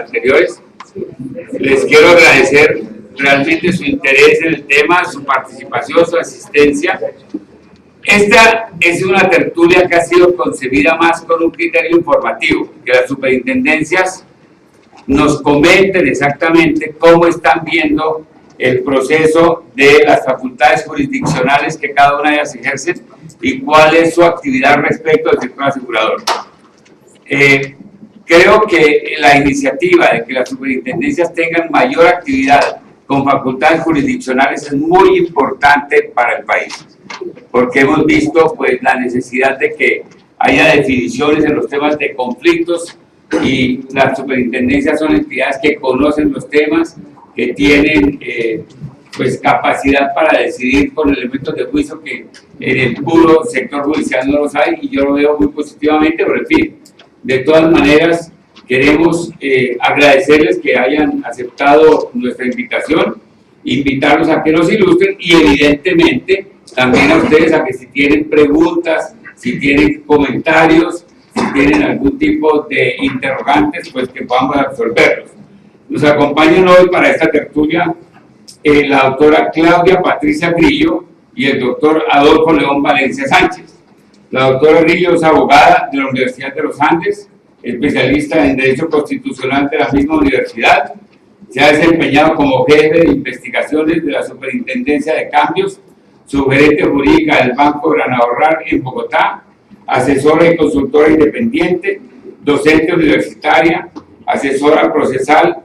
anteriores. Les quiero agradecer realmente su interés en el tema, su participación, su asistencia. Esta es una tertulia que ha sido concebida más con un criterio informativo, que las superintendencias nos comenten exactamente cómo están viendo el proceso de las facultades jurisdiccionales que cada una de ellas ejercen y cuál es su actividad respecto al sector asegurador. Creo que la iniciativa de que las superintendencias tengan mayor actividad con facultades jurisdiccionales es muy importante para el país, porque hemos visto pues la necesidad de que haya definiciones en los temas de conflictos, y las superintendencias son entidades que conocen los temas, que tienen pues capacidad para decidir con elementos de juicio que en el puro sector judicial no los hay, y yo lo veo muy positivamente. Pero en fin, de todas maneras queremos agradecerles que hayan aceptado nuestra invitación, invitarlos a que nos ilustren, y evidentemente también a ustedes a que si tienen preguntas, si tienen comentarios, si tienen algún tipo de interrogantes, pues que podamos resolverlos. Nos acompañan hoy para esta tertulia la doctora Claudia Patricia Grillo y el doctor Adolfo León Valencia Sánchez. La doctora Grillo es abogada de la Universidad de los Andes, especialista en Derecho Constitucional de la misma universidad. Se ha desempeñado como jefe de investigaciones de la Superintendencia de Cambios, subgerente jurídica del Banco Granahorrar en Bogotá, asesora y consultora independiente, docente universitaria, asesora procesal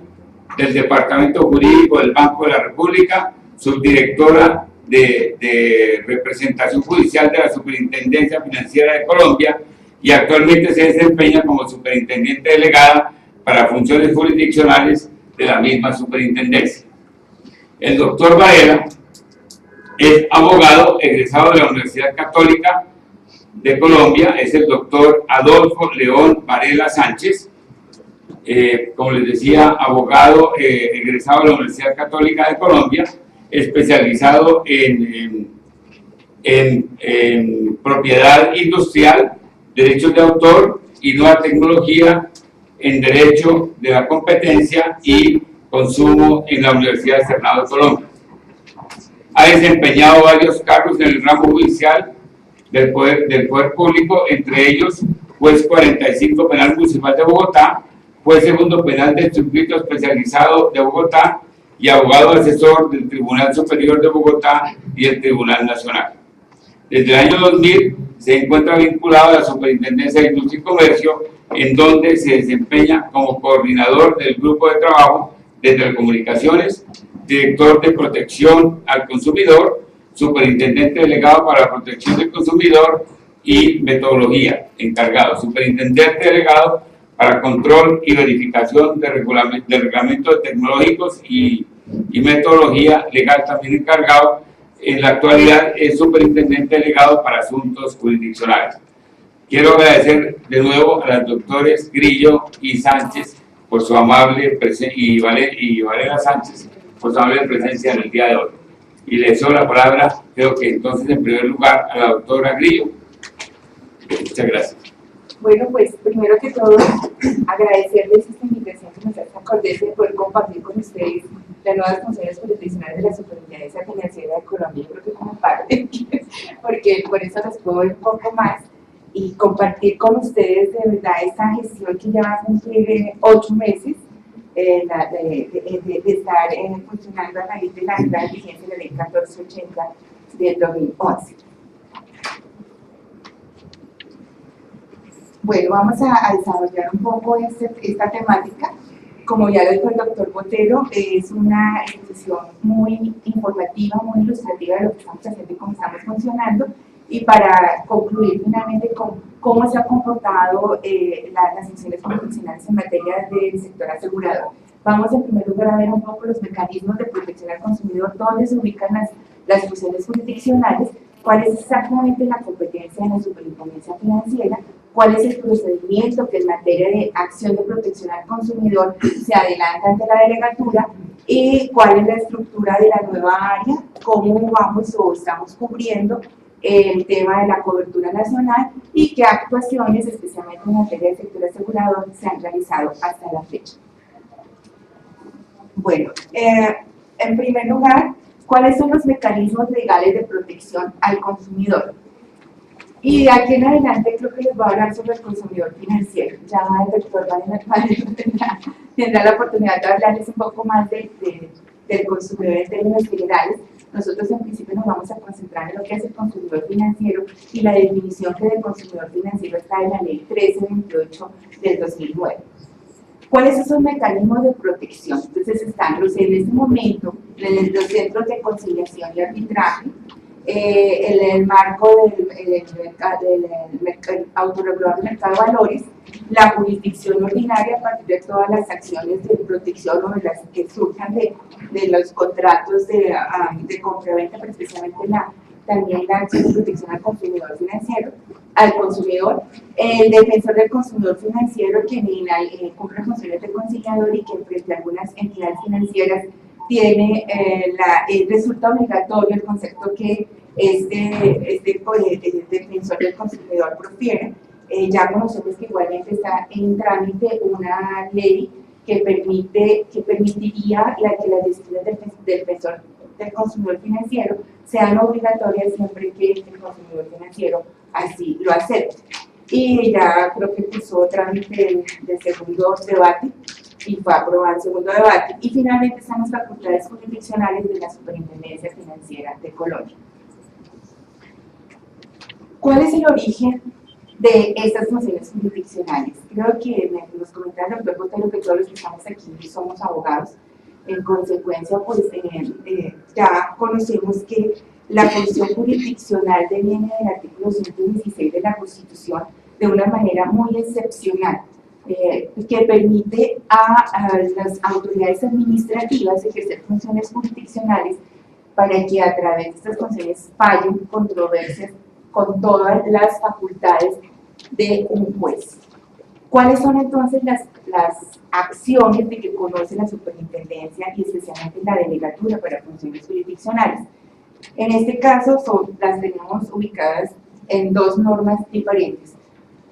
del Departamento Jurídico del Banco de la República, subdirectora de representación judicial de la Superintendencia Financiera de Colombia, y actualmente se desempeña como superintendiente delegada para funciones jurisdiccionales de la misma superintendencia. El doctor Varela es abogado egresado de la Universidad Católica de Colombia, es el doctor Adolfo León Varela Sánchez, como les decía, abogado egresado de la Universidad Católica de Colombia, especializado en propiedad industrial, derechos de autor y nueva tecnología, en derecho de la competencia y consumo en la Universidad Externado de Colombia. Ha desempeñado varios cargos en el ramo judicial del poder público, entre ellos juez 45 Penal Municipal de Bogotá, juez segundo penal del Circuito Especializado de Bogotá y abogado asesor del Tribunal Superior de Bogotá y el Tribunal Nacional. Desde el año 2000 se encuentra vinculado a la Superintendencia de Industria y Comercio, en donde se desempeña como coordinador del Grupo de Trabajo de Telecomunicaciones, director de Protección al Consumidor, superintendente delegado para la protección del consumidor y metodología, encargado, superintendente delegado para control y verificación de reglamentos tecnológicos y metodología legal, también encargado. En la actualidad es superintendente delegado para asuntos jurisdiccionales. Quiero agradecer de nuevo a las doctores Grillo y Sánchez por su amable presencia, y Varela Sánchez por su amable presencia en el día de hoy. Y le cedo la palabra, creo que entonces en primer lugar, a la doctora Grillo. Muchas gracias. Bueno, pues primero que todo, agradecerles esta invitación que nos hace tan cordial de poder compartir con ustedes las nuevas funciones jurisdiccionales de la Superintendencia Financiera de Colombia. Yo creo que como parte, porque por eso les puedo ver un poco más y compartir con ustedes de verdad esta gestión que ya va a cumplir 8 meses de estar funcionando a raíz de la entrada en vigencia de la Ley 1480 del 2011. Bueno, vamos a desarrollar un poco esta temática. Como ya lo dijo el doctor Botero, es una exposición muy informativa, muy ilustrativa de lo que estamos haciendo y cómo estamos funcionando. Y para concluir finalmente con cómo se ha comportado las funciones jurisdiccionales en materia del sector asegurador. Vamos en primer lugar a ver un poco los mecanismos de protección al consumidor, dónde se ubican las funciones jurisdiccionales, cuál es exactamente la competencia de la superintendencia financiera, cuál es el procedimiento que en materia de acción de protección al consumidor se adelanta ante la delegatura y cuál es la estructura de la nueva área, cómo vamos o estamos cubriendo el tema de la cobertura nacional y qué actuaciones, especialmente en materia del sector asegurador, se han realizado hasta la fecha. Bueno, en primer lugar, ¿cuáles son los mecanismos legales de protección al consumidor? Y de aquí en adelante creo que les voy a hablar sobre el consumidor financiero. Ya el doctor Valero tendrá la oportunidad de hablarles un poco más del consumidor en términos generales. Nosotros en principio nos vamos a concentrar en lo que es el consumidor financiero y la definición que del consumidor financiero está en la ley 1328 del 2009. ¿Cuáles son esos mecanismos de protección? Entonces están en este momento los centros de conciliación y arbitraje, en el marco del autorregulado del mercado de valores, la jurisdicción ordinaria a partir de todas las acciones de protección o de las que surjan de los contratos de compraventa, pero especialmente también la acción de protección al consumidor financiero, al consumidor, el defensor del consumidor financiero, quien cumple funciones de conciliador y que frente a algunas entidades financieras tiene resulta obligatorio el concepto que este defensor del consumidor profiere. Ya conocemos que igualmente está en trámite una ley que permitiría que las decisiones del defensor del consumidor financiero sean obligatorias siempre que el consumidor financiero así lo acepte. Y ya creo que cursó trámite de segundo debate y fue aprobado en segundo debate. Y finalmente están las facultades jurisdiccionales de la Superintendencia Financiera de Colombia. ¿Cuál es el origen de estas funciones jurisdiccionales? Creo que nos comentaba el doctor Botero que todos los que estamos aquí somos abogados. En consecuencia, pues ya conocemos que la función jurisdiccional deviene del artículo 116 de la Constitución de una manera muy excepcional, que permite a las autoridades administrativas ejercer funciones jurisdiccionales para que a través de estas funciones fallen controversias con todas las facultades de un juez. ¿Cuáles son entonces las acciones de que conoce la superintendencia y especialmente la delegatura para funciones jurisdiccionales? En este caso las tenemos ubicadas en dos normas diferentes.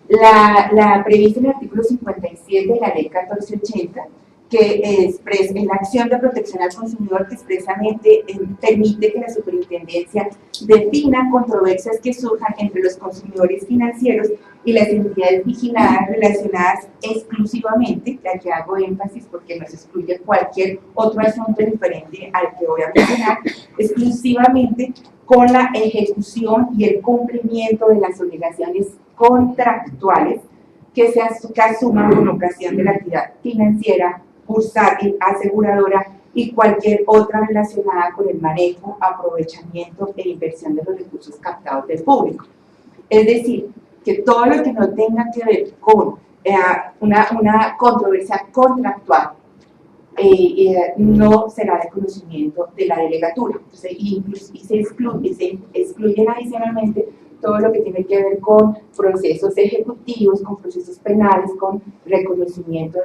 La prevista en el artículo 57 de la ley 1480, que expresa en la acción de protección al consumidor, que expresamente permite que la superintendencia defina controversias que surjan entre los consumidores financieros y las entidades vigiladas relacionadas exclusivamente, ya que hago énfasis porque nos excluye cualquier otro asunto diferente al que voy a mencionar, exclusivamente con la ejecución y el cumplimiento de las obligaciones contractuales que se asuman con ocasión de la actividad financiera, bursátil, aseguradora y cualquier otra relacionada con el manejo, aprovechamiento e inversión de los recursos captados del público. Es decir, que todo lo que no tenga que ver con una controversia contractual no será de conocimiento de la delegatura. Entonces, y se excluyen adicionalmente todo lo que tiene que ver con procesos ejecutivos, con procesos penales, con reconocimiento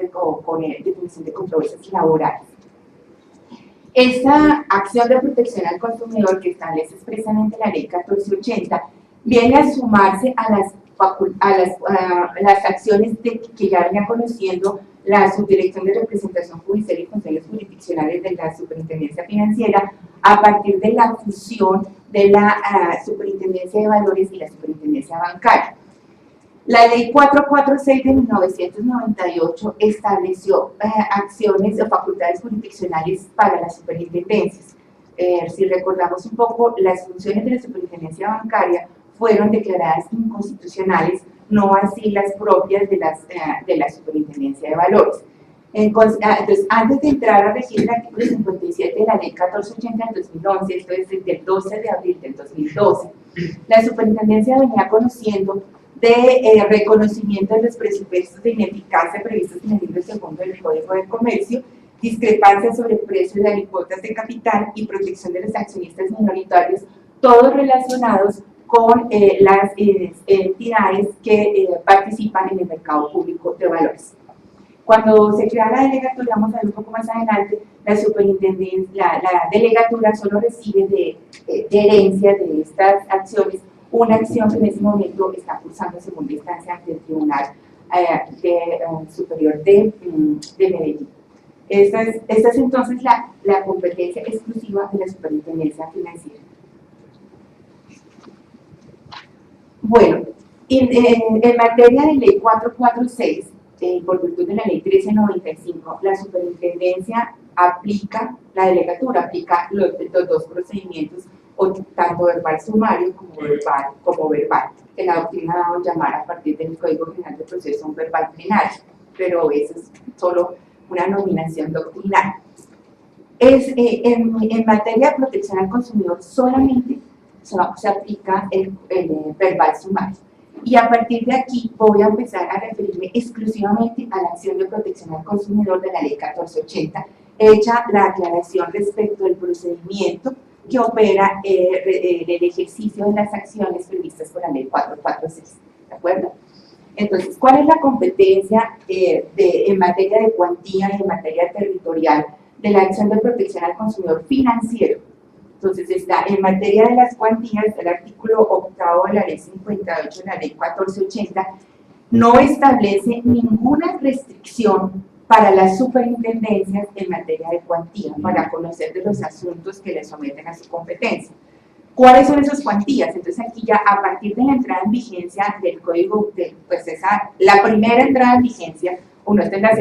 con definición de controversias laborales. Esta acción de protección al consumidor que establece expresamente la ley 1480 viene a sumarse a las acciones que ya venía conociendo la Subdirección de Representación Judicial y Funciones Jurisdiccionales de la Superintendencia Financiera a partir de la fusión de la Superintendencia de Valores y la Superintendencia Bancaria. La Ley 446 de 1998 estableció acciones o facultades jurisdiccionales para las superintendencias. Si recordamos un poco, las funciones de la Superintendencia Bancaria fueron declaradas inconstitucionales, no así las propias de la Superintendencia de Valores. Entonces, antes de entrar a regir el artículo 57 de la ley 1480 del 2011, esto es desde el 12 de abril del 2012, la Superintendencia venía conociendo de reconocimiento de los presupuestos de ineficacia previstos en el libro segundo del Código de Comercio, discrepancias sobre el precio de alícuotas de capital y protección de los accionistas minoritarios, todos relacionados con las entidades que participan en el mercado público de valores. Cuando se crea la delegatura, vamos a ver un poco más adelante, la delegatura solo recibe de herencia de estas acciones una acción que en ese momento está cursando segunda instancia ante el Tribunal Superior de Medellín. Esta es entonces la competencia exclusiva de la Superintendencia Financiera. Bueno, en materia de ley 446, por virtud de la ley 1395, la superintendencia aplica, la delegatura aplica los dos procedimientos, tanto verbal sumario como verbal, que la doctrina ha dado llamar a partir del Código General de Proceso un verbal plenario, pero eso es solo una nominación doctrinal. En materia de protección al consumidor solamente se aplica el verbal sumario. Y a partir de aquí voy a empezar a referirme exclusivamente a la acción de protección al consumidor de la ley 1480, hecha la aclaración respecto del procedimiento que opera el ejercicio de las acciones previstas por la ley 446, ¿de acuerdo? Entonces, ¿cuál es la competencia en materia de cuantía y en materia territorial de la acción de protección al consumidor financiero? Entonces, está en materia de las cuantías, el artículo 8 de la ley 58 de la ley 1480 no establece ninguna restricción para las superintendencias en materia de cuantía, para conocer de los asuntos que le someten a su competencia. ¿Cuáles son esas cuantías? Entonces aquí ya a partir de la entrada en vigencia del código, la primera entrada en vigencia, esta es la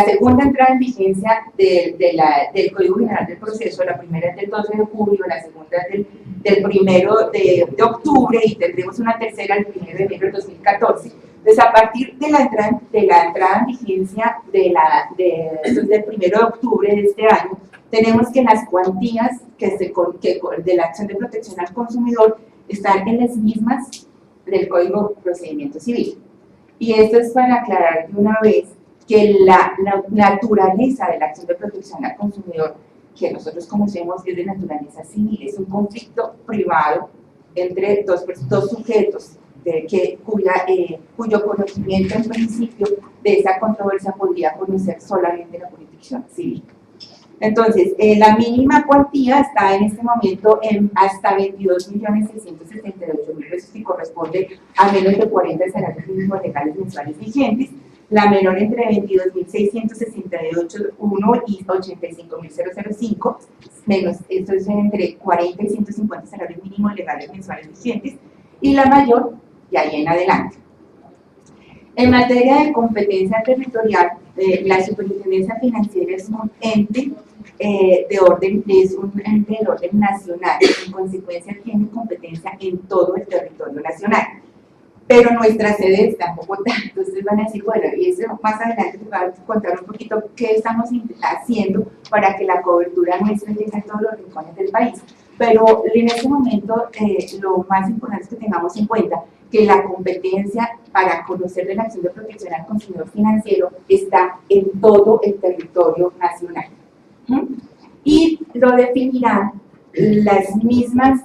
segunda entrada en vigencia del Código General del Proceso, la primera es del 12 de julio, la segunda es del 1 de octubre y tendremos una tercera el 1 de enero del 2014. Entonces a partir de la entrada en vigencia del 1 de octubre de este año, tenemos que las cuantías de la acción de protección al consumidor están en las mismas del Código de Procedimiento Civil. Y esto es para aclarar de una vez que la naturaleza de la acción de protección al consumidor, que nosotros conocemos, es de naturaleza civil, es un conflicto privado entre dos sujetos, cuyo conocimiento en principio de esa controversia podría conocer solamente la jurisdicción civil. Entonces, la mínima cuantía está en este momento en hasta 22.678.000 pesos, que corresponde a menos de 40 salarios mínimos legales mensuales vigentes. La menor entre 22.668.1 y 85.005, menos, esto es entre 40 y 150 salarios mínimos legales mensuales vigentes. Y la mayor, de ahí en adelante. En materia de competencia territorial, la Superintendencia Financiera es un ente de orden nacional, en consecuencia tiene competencia en todo el territorio nacional. Pero nuestra sede está en Bogotá, entonces van a decir, bueno, y eso más adelante les voy a contar un poquito qué estamos haciendo para que la cobertura nuestra llegue a todos los rincones del país. Pero en este momento lo más importante es que tengamos en cuenta que la competencia para conocer de la acción de protección al consumidor financiero está en todo el territorio nacional. Y lo definirán los mismos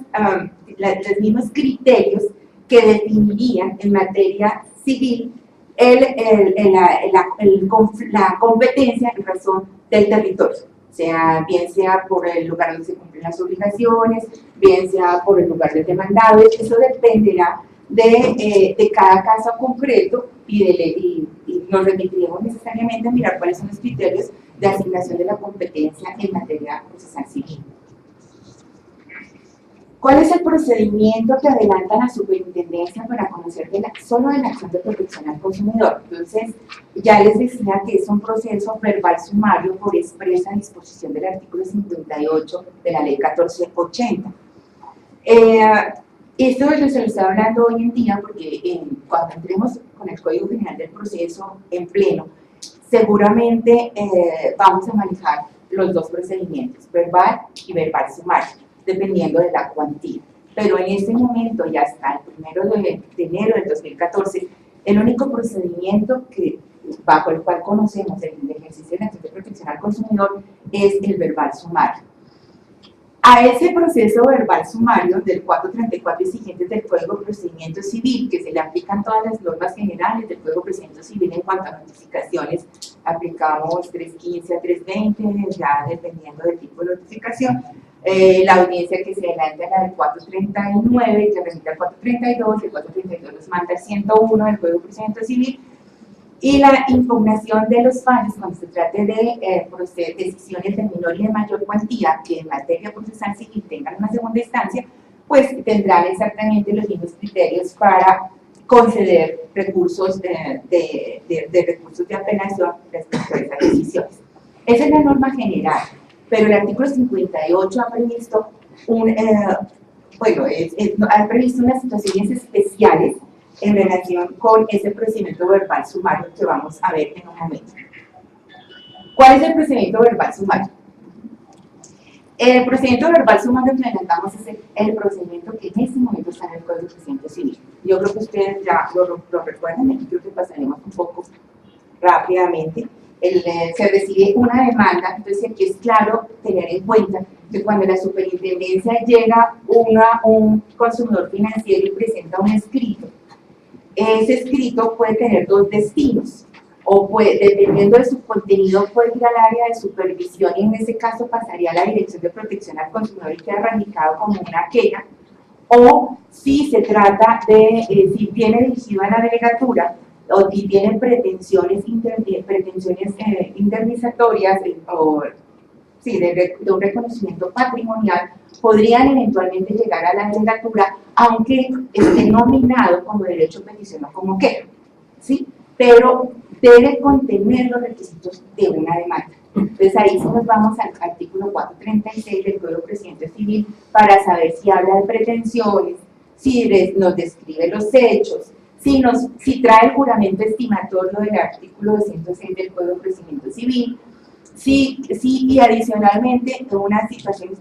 criterios que definirían en materia civil la competencia en razón del territorio, bien sea por el lugar donde se cumplen las obligaciones, bien sea por el lugar del demandado. Eso dependerá de cada caso concreto y nos remitiremos necesariamente a mirar cuáles son los criterios de asignación de la competencia en materia procesal civil. ¿Cuál es el procedimiento que adelanta la superintendencia para conocer solo de la acción de protección al consumidor? Entonces, ya les decía que es un proceso verbal sumario por expresa disposición del artículo 58 de la ley 1480. Esto se lo estoy hablando hoy en día porque cuando entremos con el Código General del Proceso en pleno, seguramente vamos a manejar los dos procedimientos, verbal y verbal sumario, dependiendo de la cuantía. Pero en este momento, ya hasta el 1 de enero del 2014, el único procedimiento bajo el cual conocemos el ejercicio de la acción de protección al consumidor es el verbal sumario. A ese proceso verbal sumario del 434 exigentes del Código de Procedimiento Civil, que se le aplican todas las normas generales del Código de Procedimiento Civil en cuanto a notificaciones, aplicamos 315 a 320, ya dependiendo del tipo de notificación. La audiencia que se adelanta es la del 439, que remite al 432, y el 432 nos manda al 101 del Código de Procedimiento Civil. Y la impugnación de los fallos, cuando se trate de decisiones de menor y de mayor cuantía que en materia procesal civil tengan una segunda instancia, pues tendrán exactamente los mismos criterios para conceder recursos recursos de apelación respecto a esas decisiones. Esa es la norma general, pero el artículo 58 ha previsto ha previsto unas situaciones especiales en relación con ese procedimiento verbal sumario que vamos a ver en un momento. ¿Cuál es el procedimiento verbal sumario? El procedimiento verbal sumario que adelantamos es el procedimiento que en este momento está en el Código de Procedimiento Civil. Yo creo que ustedes ya lo recuerdan, y creo que pasaremos un poco rápidamente. Se recibe una demanda, entonces aquí es claro tener en cuenta que cuando la superintendencia llega un consumidor financiero y presenta un escrito, ese escrito puede tener dos destinos, o dependiendo de su contenido puede ir al área de supervisión y en ese caso pasaría a la Dirección de Protección al Consumidor y queda radicado como una queja, o si se trata de, si viene dirigido a la delegatura, o si tienen pretensiones indemnizatorias o sí, de un reconocimiento patrimonial, podrían eventualmente llegar a la delegatura, aunque esté nominado como derecho petición o como queja, ¿sí? Pero debe contener los requisitos de una demanda. Entonces ahí sí nos vamos al artículo 436 del Código de Procedimiento Civil para saber si habla de pretensiones, si nos describe los hechos, si trae el juramento estimatorio del artículo 206 del Código de Procedimiento Civil, sí, y adicionalmente, en una situación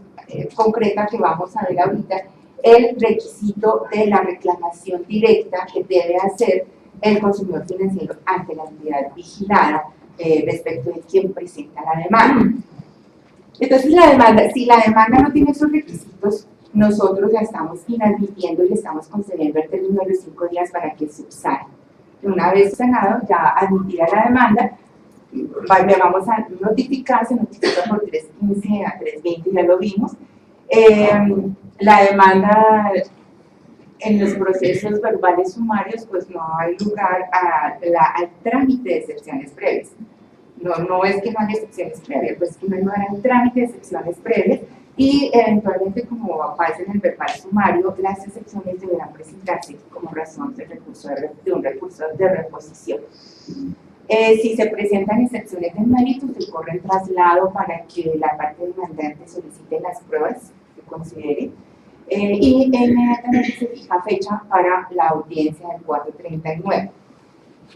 concreta que vamos a ver ahorita, el requisito de la reclamación directa que debe hacer el consumidor financiero ante la entidad vigilada respecto de quien presenta la demanda. Entonces, si la demanda no tiene esos requisitos, nosotros la estamos inadmitiendo y le estamos concediendo el término de los 5 días para que subsane. Una vez sanado, ya admitida la demanda, le vamos a notificar, se notifica por 315 a 320, ya lo vimos. La demanda en los procesos verbales sumarios, pues no hay lugar al trámite de excepciones previas. No es que no haya excepciones previas, pues que no hay lugar al trámite de excepciones previas y eventualmente, como aparece en el verbal sumario, las excepciones deberán presentarse como razón de un recurso de reposición. Si se presentan excepciones de mérito, se corre el traslado para que la parte demandante solicite las pruebas que considere y inmediatamente se fija fecha para la audiencia del 439.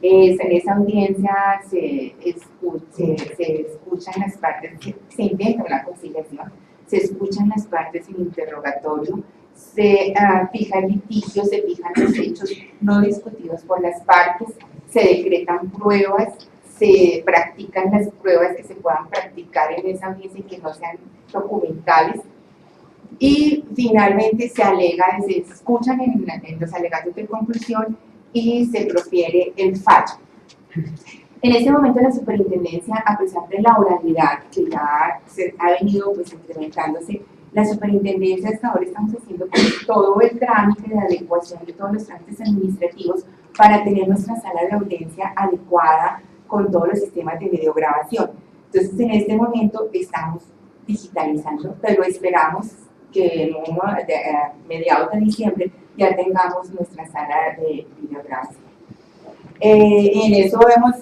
En esa audiencia se escuchan las partes, se intenta una conciliación, se escuchan las partes en interrogatorio, se fija el litigio, se fijan los hechos no discutidos por las partes, se decretan pruebas, se practican las pruebas que se puedan practicar en esa audiencia y que no sean documentales, y finalmente se alega, se escuchan en los alegatos de conclusión y se profiere el fallo. En este momento la superintendencia, a pesar de la oralidad que ya ha venido pues incrementándose, la superintendencia hasta ahora estamos haciendo pues, todo el trámite de adecuación de todos los trámites administrativos para tener nuestra sala de audiencia adecuada con todos los sistemas de videograbación. Entonces en este momento estamos digitalizando, pero esperamos que en mediados de diciembre ya tengamos nuestra sala de videograbación. En eso vemos,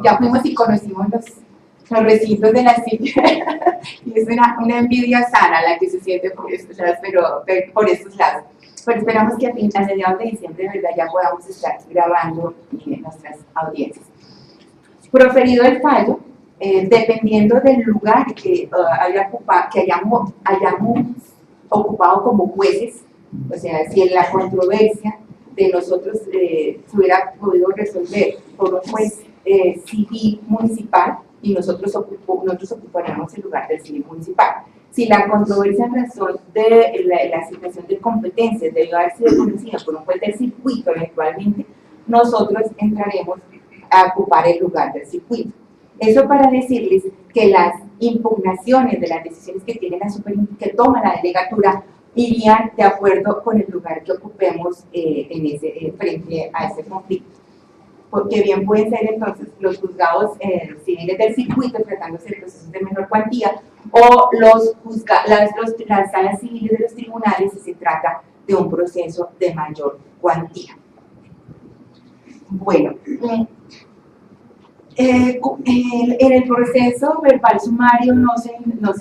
ya fuimos y conocimos los recintos de la silla y es una envidia sana la que se siente por estos lados, por estos lados. Pero esperamos que a mediados de diciembre de verdad ya podamos estar grabando nuestras audiencias. Proferido el fallo, dependiendo del lugar que hayamos ocupado como jueces, o sea, si en la controversia de nosotros se hubiera podido resolver por un juez civil municipal y nosotros ocuparíamos el lugar del civil municipal. Si la controversia en razón de la situación de competencias debió haber sido conocida por un juez del circuito eventualmente, nosotros entraremos a ocupar el lugar del circuito. Eso para decirles que las impugnaciones de las decisiones que toma la delegatura irían de acuerdo con el lugar que ocupemos frente a ese conflicto. que bien pueden ser entonces los juzgados civiles del circuito tratándose de procesos de menor cuantía, o las salas civiles de los tribunales si se trata de un proceso de mayor cuantía. Bueno, en el proceso verbal sumario no se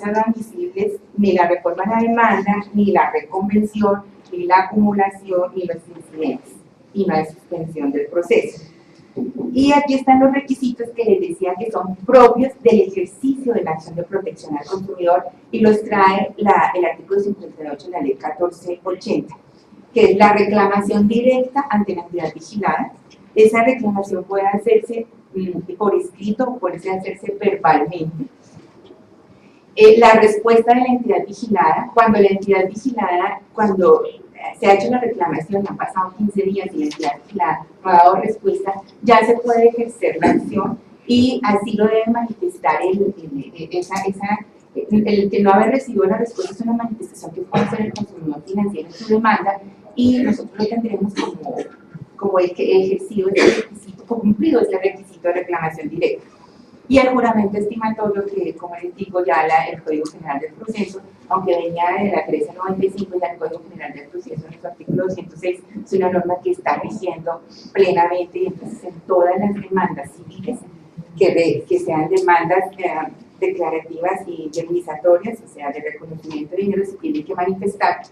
hagan visibles ni la reforma a la demanda, ni la reconvención, ni la acumulación, ni los incidentes, y no hay suspensión del proceso. Y aquí están los requisitos que les decía que son propios del ejercicio de la acción de protección al consumidor, y los trae el artículo 58 de la ley 1480, que es la reclamación directa ante la entidad vigilada. Esa reclamación puede hacerse por escrito o puede hacerse verbalmente. La respuesta de la entidad vigilada, cuando la entidad vigilada, cuando se ha hecho la reclamación, han pasado 15 días y la entidad vigilada no ha dado respuesta, ya se puede ejercer la acción, y así lo debe manifestar el que no haber recibido la respuesta es una manifestación que puede hacer el consumidor financiero en su demanda, y nosotros lo tendremos como el que ejercido ese requisito, cumplido ese requisito de reclamación directa. Y el juramento estimatorio, que como les digo, ya el Código General del Proceso, aunque venía de la 1395, ya el Código General del Proceso en su artículo 206 es una norma que está rigiendo plenamente, y entonces en todas las demandas civiles que sean demandas declarativas y indemnizatorias, o sea, de reconocimiento de dinero, se tiene que manifestar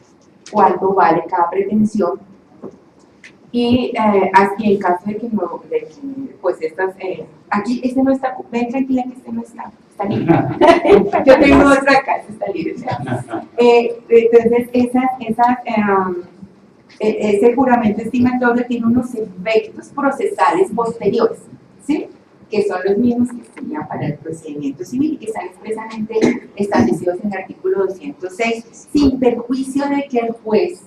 cuánto vale cada pretensión. Y así en caso de que no, pues estas, aquí este no está, ven tranquila que este no está libre. Yo tengo otra acá, está libre. Entonces, ese juramento estimatorio tiene unos efectos procesales posteriores, ¿sí? Que son los mismos que serían para el procedimiento civil y que están expresamente establecidos en el artículo 206, sin perjuicio de que el juez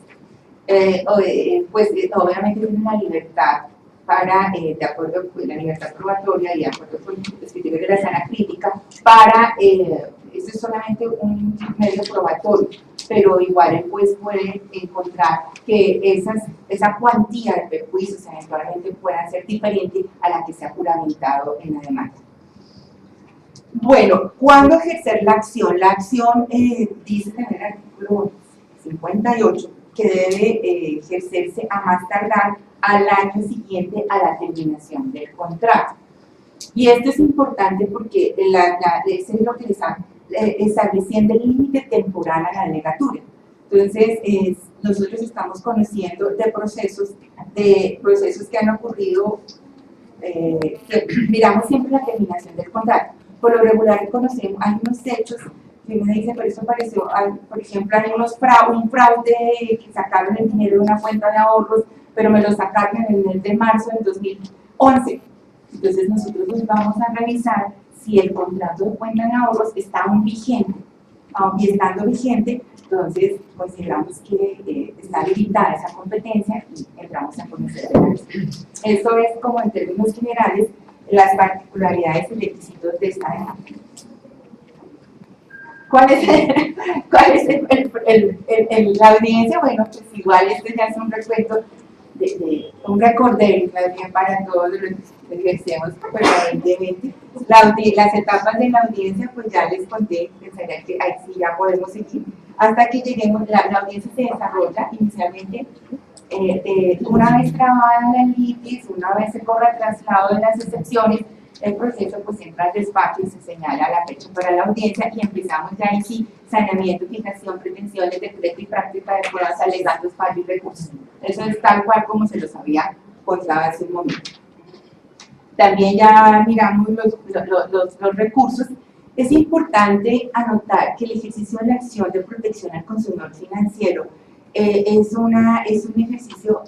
obviamente tiene una libertad para, de acuerdo con la libertad probatoria y de acuerdo con los criterios de la sana crítica, para, eso es solamente un medio probatorio, pero igual el juez puede encontrar que esa cuantía de perjuicios eventualmente puedan ser diferente a la que se ha juramentado en la demanda. Bueno, ¿cuándo ejercer la acción? La acción dice en el artículo 58 que debe ejercerse a más tardar al año siguiente a la terminación del contrato. Y esto es importante porque eso es lo que está estableciendo el límite temporal a la alegatura. Entonces, nosotros estamos conociendo de procesos que han ocurrido, que miramos siempre la terminación del contrato. Por lo regular conocemos, hay unos hechos que uno dice, pero eso pareció, por ejemplo, hay un fraude que sacaron el dinero de una cuenta de ahorros, pero me lo sacaron en el mes de marzo del 2011. Entonces nosotros nos vamos a revisar si el contrato de cuenta de ahorros está aún vigente, y estando vigente, entonces consideramos que está limitada esa competencia y entramos a conocer detalles. Eso es como en términos generales las particularidades y requisitos de esta demanda. ¿Cuál es la audiencia? Bueno, pues igual este ya es un recuento, un recordatorio para todos los que ejercemos permanentemente. Las etapas de la audiencia, pues ya les conté, pensaría que ahí sí ya podemos seguir, hasta que lleguemos, la audiencia se desarrolla inicialmente una vez trabada la litis, una vez se corre el traslado de las excepciones, el proceso pues entra al despacho y se señala la fecha para la audiencia y empezamos ya en sí saneamiento, fijación, pretensiones, decreto y práctica de pruebas, alegatos, fallo y recursos. Eso es tal cual como se los había contado hace un momento. También ya miramos los recursos. Es importante anotar que el ejercicio de la acción de protección al consumidor financiero es un ejercicio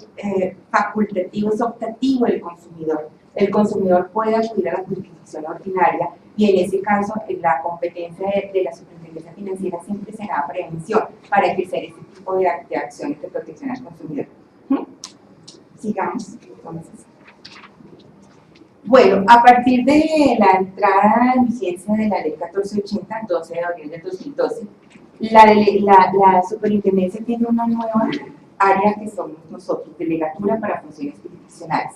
facultativo, es optativo del consumidor. El consumidor puede acudir a la jurisdicción ordinaria y en ese caso la competencia de la superintendencia financiera siempre será prevención para ejercer este tipo de acciones de protección al consumidor. Sigamos entonces. Bueno, a partir de la entrada en vigencia de la ley 1480, 12 de abril del 2012, la superintendencia tiene una nueva área que somos nosotros, delegatura para funciones jurisdiccionales.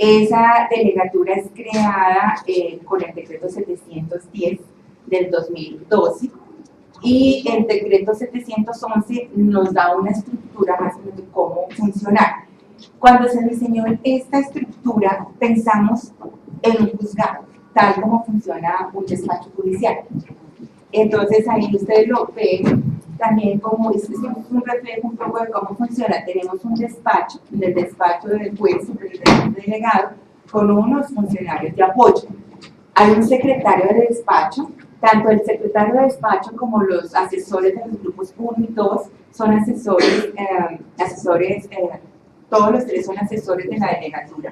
Esa delegatura es creada con el decreto 710 del 2012 y el decreto 711 nos da una estructura más o menos de cómo funcionar. Cuando se diseñó esta estructura, pensamos en un juzgado, tal como funciona un despacho judicial. Entonces ahí ustedes lo ven también como es un reflejo un poco de cómo funciona. Tenemos un despacho, el despacho del juez, superintendente delegado, con unos funcionarios de apoyo. Hay un secretario de despacho, tanto el secretario de despacho como los asesores de los grupos 1 y 2 son asesores, todos los tres son asesores de la delegatura.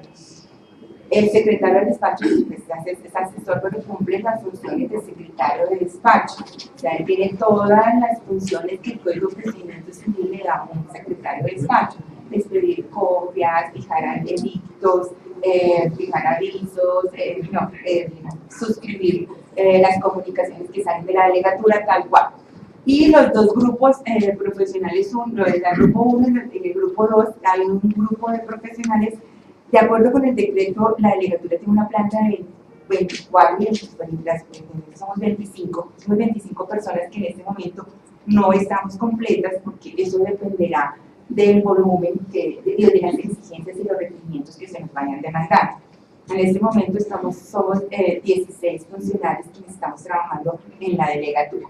El secretario de despacho es asesor, pero cumple las funciones de secretario de despacho. O sea, él tiene todas las funciones que el Código de Procedimiento Civil le da a un secretario de despacho: expedir copias, fijar edictos, fijar avisos, suscribir las comunicaciones que salen de la delegatura, tal cual. Y los dos grupos profesionales, el grupo 1 y el grupo 2, hay un grupo de profesionales. De acuerdo con el decreto, la delegatura tiene una planta de 24 y somos 25 personas que en este momento no estamos completas, porque eso dependerá del volumen y de las exigencias y los requerimientos que se nos vayan demandando. En este momento somos 16 funcionarios que estamos trabajando en la delegatura.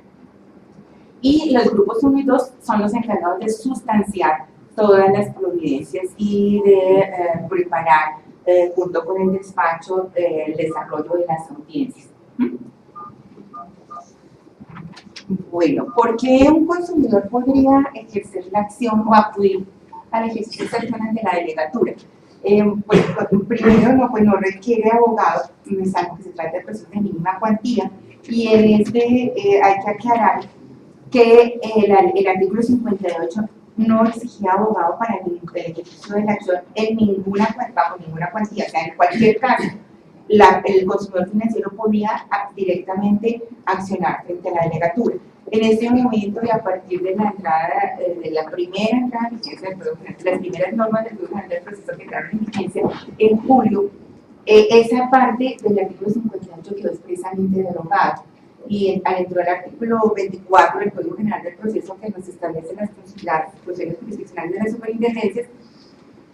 Y los grupos 1 y 2 son los encargados de sustanciar todas las providencias y de preparar, junto con el despacho, el desarrollo de las audiencias. Bueno, ¿por qué un consumidor podría ejercer la acción o acudir al ejercicio de acciones de la delegatura? Pues, primero, no requiere abogado, salvo que se trata de procesos de mínima cuantía, y en hay que aclarar que el artículo 58 no exigía abogado para el ejercicio de la acción bajo ninguna cuantía. O sea, en cualquier caso, el consumidor financiero podía directamente accionar frente a la delegatura. En este momento, y a partir de la entrada, de la primera entrada en vigencia, las primeras normas del Código General del Proceso que entraron en vigencia en julio, esa parte del artículo 58 quedó expresamente derogada. Y dentro del artículo 24 del Código General del Proceso, que nos establece las funciones jurisdiccionales de las superintendencias,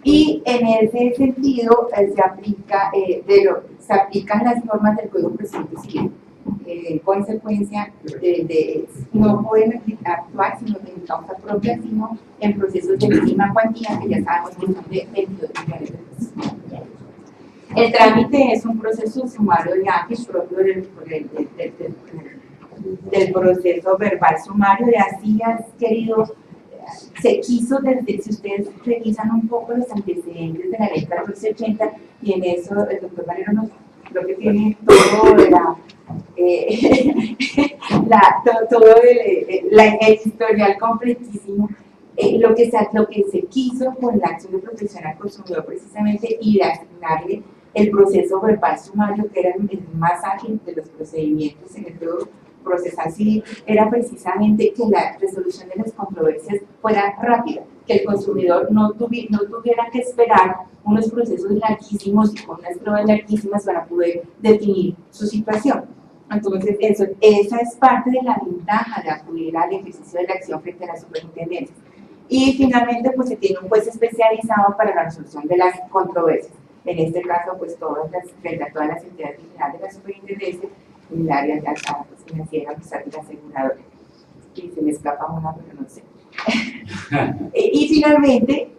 y en ese sentido se aplican las normas del Código de Procedimiento Civil. En consecuencia, no pueden actuar sino en causa propia, sino en procesos de mínima cuantía, que ya sabemos que son de 22 millones de pesos. El trámite es un proceso sumario de actos propio del proceso verbal sumario, de así se quiso desde, si ustedes revisan un poco los antecedentes de la ley 1480, y en eso el doctor Valero nos creo que tiene todo el historial completísimo. Lo que se quiso con la acción de protección al consumidor precisamente, y de asignarle el proceso verbal sumario, que era el más ágil de los procedimientos en el todo procesal civil, era precisamente que la resolución de las controversias fuera rápida, que el consumidor no tuviera que esperar unos procesos larguísimos y con unas pruebas larguísimas para poder definir su situación. Entonces, esa es parte de la ventaja de acudir al ejercicio de la acción frente a las superintendencias. Y finalmente, pues se tiene un juez especializado para la resolución de las controversias. En este caso, pues frente a todas las entidades generales de la superintendencia, en el área de la financiera, y la aseguradora. Y se me escapa una, pero no sé. Y finalmente,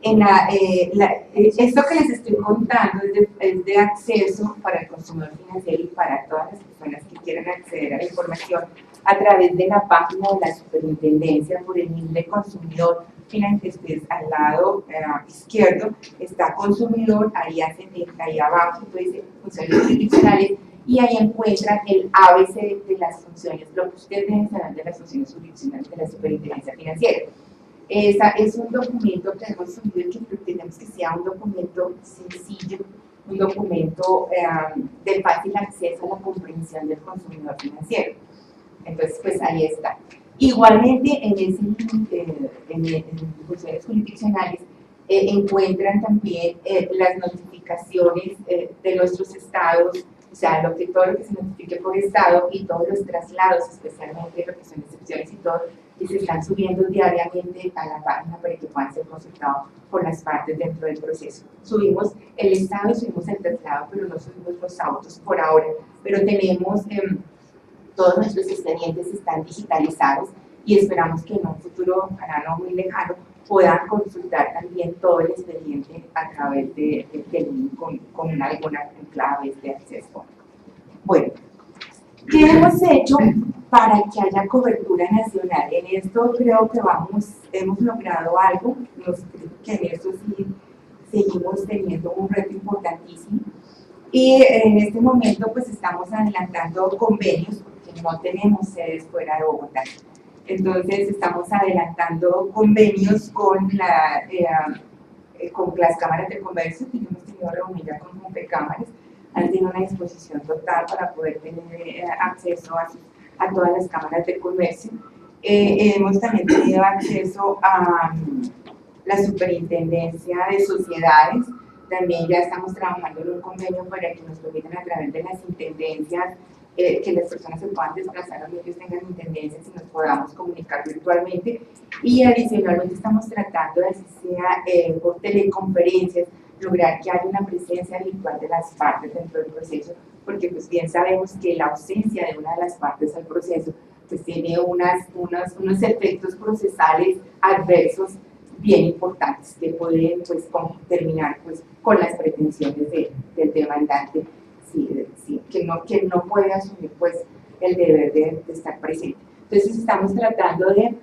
esto que les estoy contando es de acceso para el consumidor financiero y para todas las personas que quieran acceder a la información a través de la página de la superintendencia por el link de consumidor. Fíjense ustedes, al lado izquierdo está consumidor, ahí abajo dice funciones jurisdiccionales, y ahí encuentran el ABC de las funciones, lo que ustedes deben saber de las funciones jurisdiccionales de la superintendencia financiera. Es un documento que hemos subido y que pretendemos que sea un documento sencillo, un documento de fácil acceso a la comprensión del consumidor financiero. Entonces, pues ahí está. Igualmente, en funciones jurisdiccionales encuentran también las notificaciones notificaciones de nuestros estados, o sea, todo lo que se notifique por estado y todos los traslados, especialmente lo que son excepciones y todo, que se están subiendo diariamente a la página para que puedan ser consultados por las partes dentro del proceso. Subimos el estado y subimos el traslado, pero no subimos los autos por ahora, pero tenemos, todos nuestros expedientes están digitalizados y esperamos que en un futuro, ojalá no muy lejano, puedan consultar también todo el expediente a través del link con alguna clave de acceso. Bueno, ¿qué hemos hecho para que haya cobertura nacional? En esto creo que hemos logrado algo, creo que en esto sí seguimos teniendo un reto importantísimo. Y en este momento pues estamos adelantando convenios, porque no tenemos sedes fuera de Bogotá. Entonces estamos adelantando convenios con las cámaras de comercio, que hemos tenido reunión ya con Cámaras, han tenido una disposición total para poder tener acceso a todas las cámaras de comercio. Hemos también tenido acceso a la superintendencia de sociedades, también ya estamos trabajando en un convenio para que nos permitan a través de las intendencias que las personas se puedan desplazar a ellos tengan intendencias y nos podamos comunicar virtualmente, y adicionalmente estamos tratando de, así sea por teleconferencias, lograr que haya una presencia virtual de las partes dentro del proceso, porque pues bien sabemos que la ausencia de una de las partes al proceso pues tiene unos efectos procesales adversos bien importantes que pueden pues terminar pues con las pretensiones del demandante, que no puede asumir pues el deber de estar presente. Entonces estamos tratando de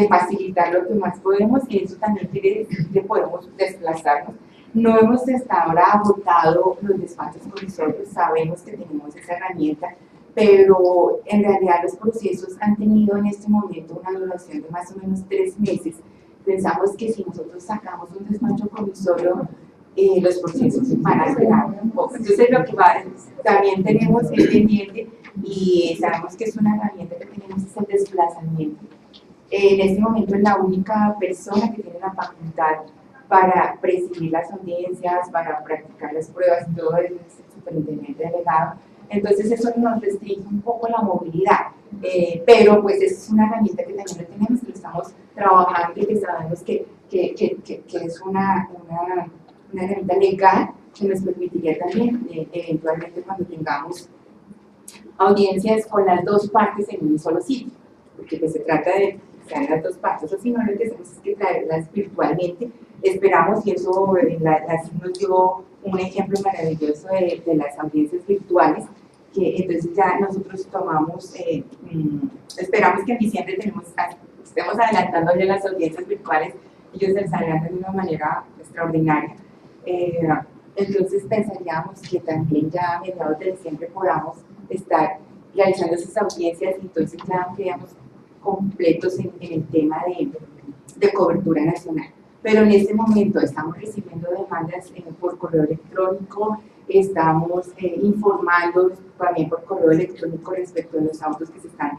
facilitar lo que más podemos, y eso también quiere decir que podemos desplazarnos. No hemos hasta ahora agotado los despachos provisorios, sabemos que tenemos esa herramienta, pero en realidad los procesos han tenido en este momento una duración de más o menos 3 meses. Pensamos que si nosotros sacamos un despacho provisorio, los procesos van a esperar un poco. Entonces lo que también tenemos el pendiente, y sabemos que es una herramienta que tenemos, es el desplazamiento. En este momento es la única persona que tiene la facultad para presidir las audiencias, para practicar las pruebas, todo es el superintendente delegado. Entonces eso nos restringe un poco la movilidad, pero pues es una herramienta que también lo tenemos, que lo estamos trabajando y que sabemos que es una herramienta legal que nos permitiría también eventualmente cuando tengamos audiencias con las dos partes en un solo sitio, porque pues se trata de que sean las dos partes, o si no, lo que hacemos es que traerlas virtualmente. Esperamos, y eso la CIN nos dio un ejemplo maravilloso de las audiencias virtuales, que entonces ya nosotros tomamos, esperamos que en diciembre estemos adelantando ya las audiencias virtuales, ellos desarrollan de una manera extraordinaria. Entonces pensaríamos que también ya a mediados de diciembre podamos estar realizando esas audiencias, y entonces ya quedamos completos en el tema de cobertura nacional. Pero en este momento estamos recibiendo demandas por correo electrónico, estamos informando también por correo electrónico respecto de los autos que se están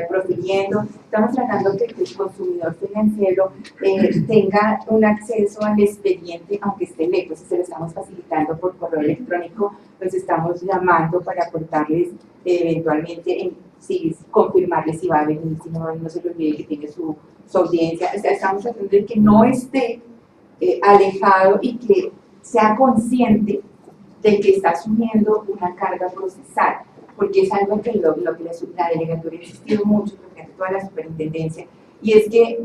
profiriendo. Estamos tratando de que el consumidor financiero tenga un acceso al expediente, aunque esté lejos, y se lo estamos facilitando por correo electrónico. Pues estamos llamando para aportarles eventualmente, confirmarles si va a venir, si no se le olvide que tiene su audiencia. O sea, estamos tratando de que no esté alejado y que sea consciente de que está asumiendo una carga procesal, porque es algo que la delegatura ha insistido mucho, porque toda la superintendencia, y es que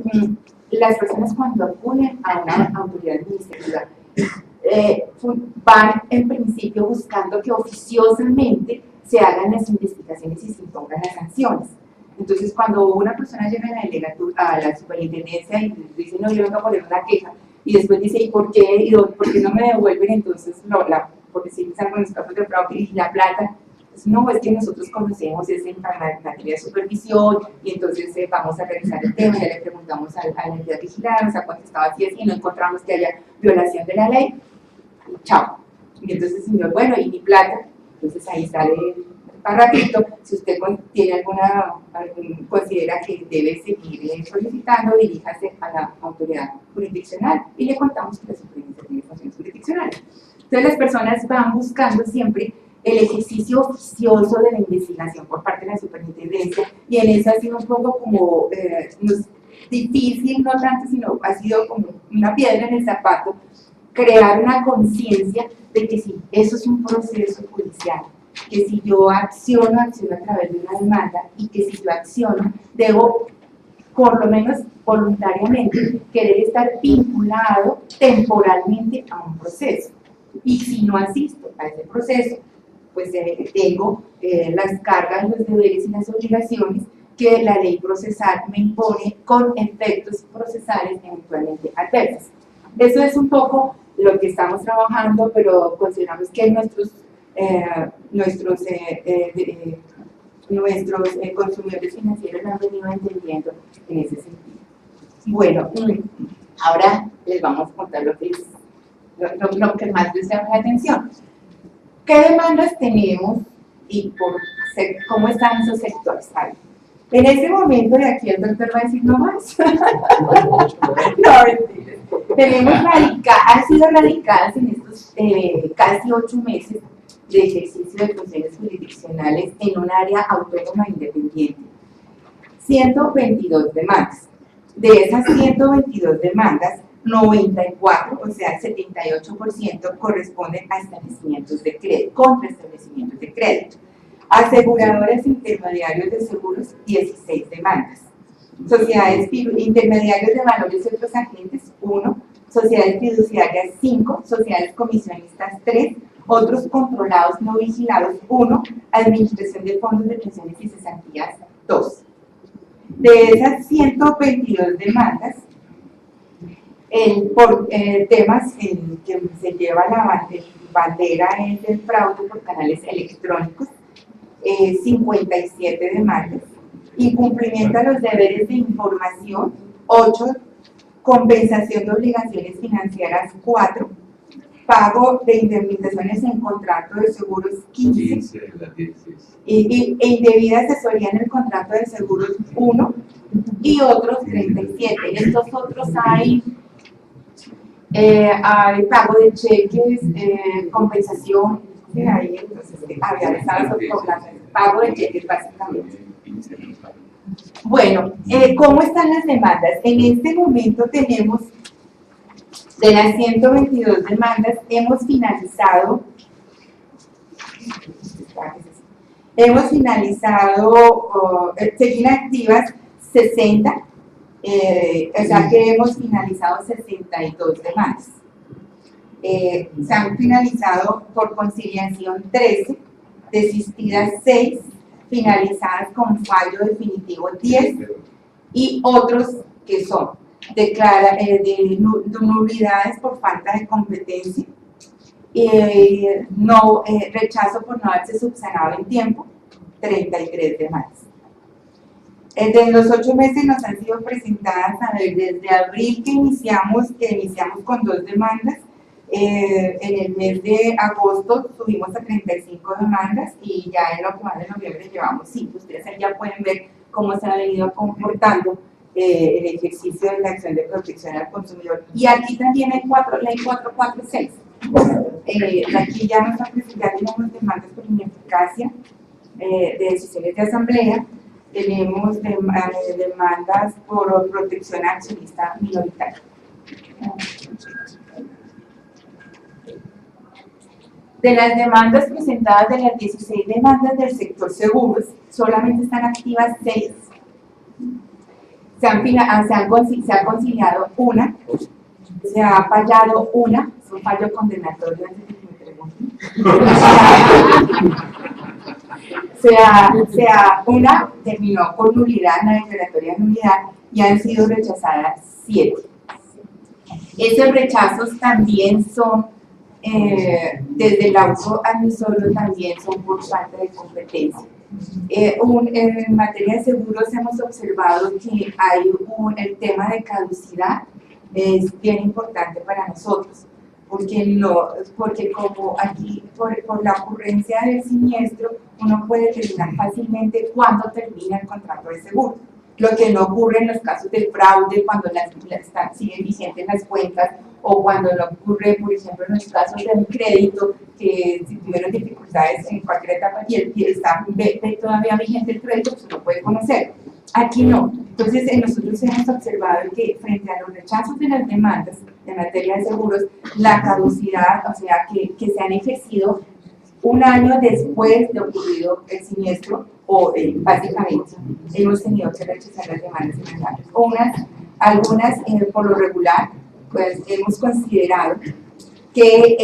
las personas cuando acuden a una autoridad administrativa van en principio buscando que oficiosamente se hagan las investigaciones y se impongan las sanciones. Entonces, cuando una persona llega a la delegatura, a la superintendencia, y dice, no, yo vengo a poner una queja, y después dice, ¿y por qué no me devuelven? Entonces, porque si salgo en los casos de fraude y la plata, pues no, es que nosotros conocemos esa materia de supervisión, y entonces vamos a revisar el tema, ya le preguntamos a la entidad vigilante, nos ha contestado así, y no encontramos que haya violación de la ley, y chao. Y entonces el señor, bueno, ¿y mi plata? Entonces ahí sale el parrafito. Si usted considera que debe seguir solicitando, diríjase a la autoridad jurisdiccional, y le contamos que la superintendencia tiene funciones jurisdiccionales. Entonces las personas van buscando siempre el ejercicio oficioso de la investigación por parte de la superintendencia, y en eso ha sido un poco como difícil, no tanto, sino ha sido como una piedra en el zapato, crear una conciencia de que sí, eso es un proceso judicial, que si yo acciono a través de una demanda, y que si yo acciono, debo, por lo menos voluntariamente, querer estar vinculado temporalmente a un proceso. Y si no asisto a ese proceso, pues tengo las cargas, los deberes y las obligaciones que la ley procesal me impone, con efectos procesales eventualmente adversos. Eso es un poco lo que estamos trabajando, pero consideramos que nuestros consumidores financieros lo han venido entendiendo en ese sentido. Bueno, ahora les vamos a contar lo que más les llama la atención. ¿Qué demandas tenemos y cómo están esos sectores? En este momento, de aquí el doctor va a decir no más. No, mentira. Han sido radicadas en estos casi 8 meses de ejercicio de funciones jurisdiccionales en un área autónoma independiente. 122 demandas. De esas 122 demandas, 94, o sea, 78% corresponden a establecimientos de crédito, contra establecimientos de crédito. Aseguradoras, intermediarios de seguros, 16 demandas. Sociedades intermediarios de valores y otros agentes, 1. Sociedades fiduciarias, 5. Sociedades comisionistas, 3. Otros controlados no vigilados, 1. Administración de fondos de pensiones y cesantías, 2. De esas 122 demandas, por temas que se lleva la bandera es del fraude por canales electrónicos, 57 demandas, incumplimiento a los deberes de información, 8, compensación de obligaciones financieras, 4, pago de indemnizaciones en contrato de seguros, 15, e indebida asesoría en el contrato de seguros, 1, y otros 37. En estos otros hay pago de cheques, compensación, ahí entonces pago de cheques básicamente. Bueno, ¿cómo están las demandas? En este momento tenemos, de las 122 demandas, hemos finalizado, seguir activas 60, o sea que hemos finalizado 62 demandas. Se han finalizado por conciliación 13, desistidas 6, finalizadas con fallo definitivo 10, y otros que son de nulidades por falta de competencia, rechazo por no haberse subsanado en tiempo, 33 demandas. Desde los 8 meses nos han sido presentadas, desde abril que iniciamos con 2 demandas, en el mes de agosto subimos a 35 demandas, y ya en lo que va de noviembre llevamos 5. Ustedes ahí ya pueden ver cómo se ha venido comportando el ejercicio de la acción de protección al consumidor. Y aquí también hay ley 446. Aquí ya nos han presentado demandas por ineficacia de decisiones de asamblea. Tenemos demandas por protección a accionista minoritario. De las demandas presentadas, de las 16 demandas del sector seguros, solamente están activas 6. Se ha conciliado una, se ha fallado una, es un fallo condenatorio antes de que me pregunten. Una terminó con nulidad, una declaratoria de nulidad, y han sido rechazadas 7. Esos rechazos también son, desde el laudo admisorio, también son por falta de competencia. En materia de seguros hemos observado que el tema de caducidad es bien importante para nosotros, porque como aquí, por la ocurrencia del siniestro, uno puede determinar fácilmente cuándo termina el contrato de seguro. Lo que no ocurre en los casos del fraude, cuando siguen vigentes las cuentas, o cuando no ocurre, por ejemplo, en los casos de un crédito, que si tuvieron dificultades en cualquier etapa y está todavía vigente el crédito, pues lo puede conocer. Aquí no. Entonces, nosotros hemos observado que frente a los rechazos de las demandas en materia de seguros, la caducidad, o sea, que se han ejercido un año después de ocurrido el siniestro, o básicamente hemos tenido que rechazar las demandas similares. Algunas, por lo regular, pues hemos considerado que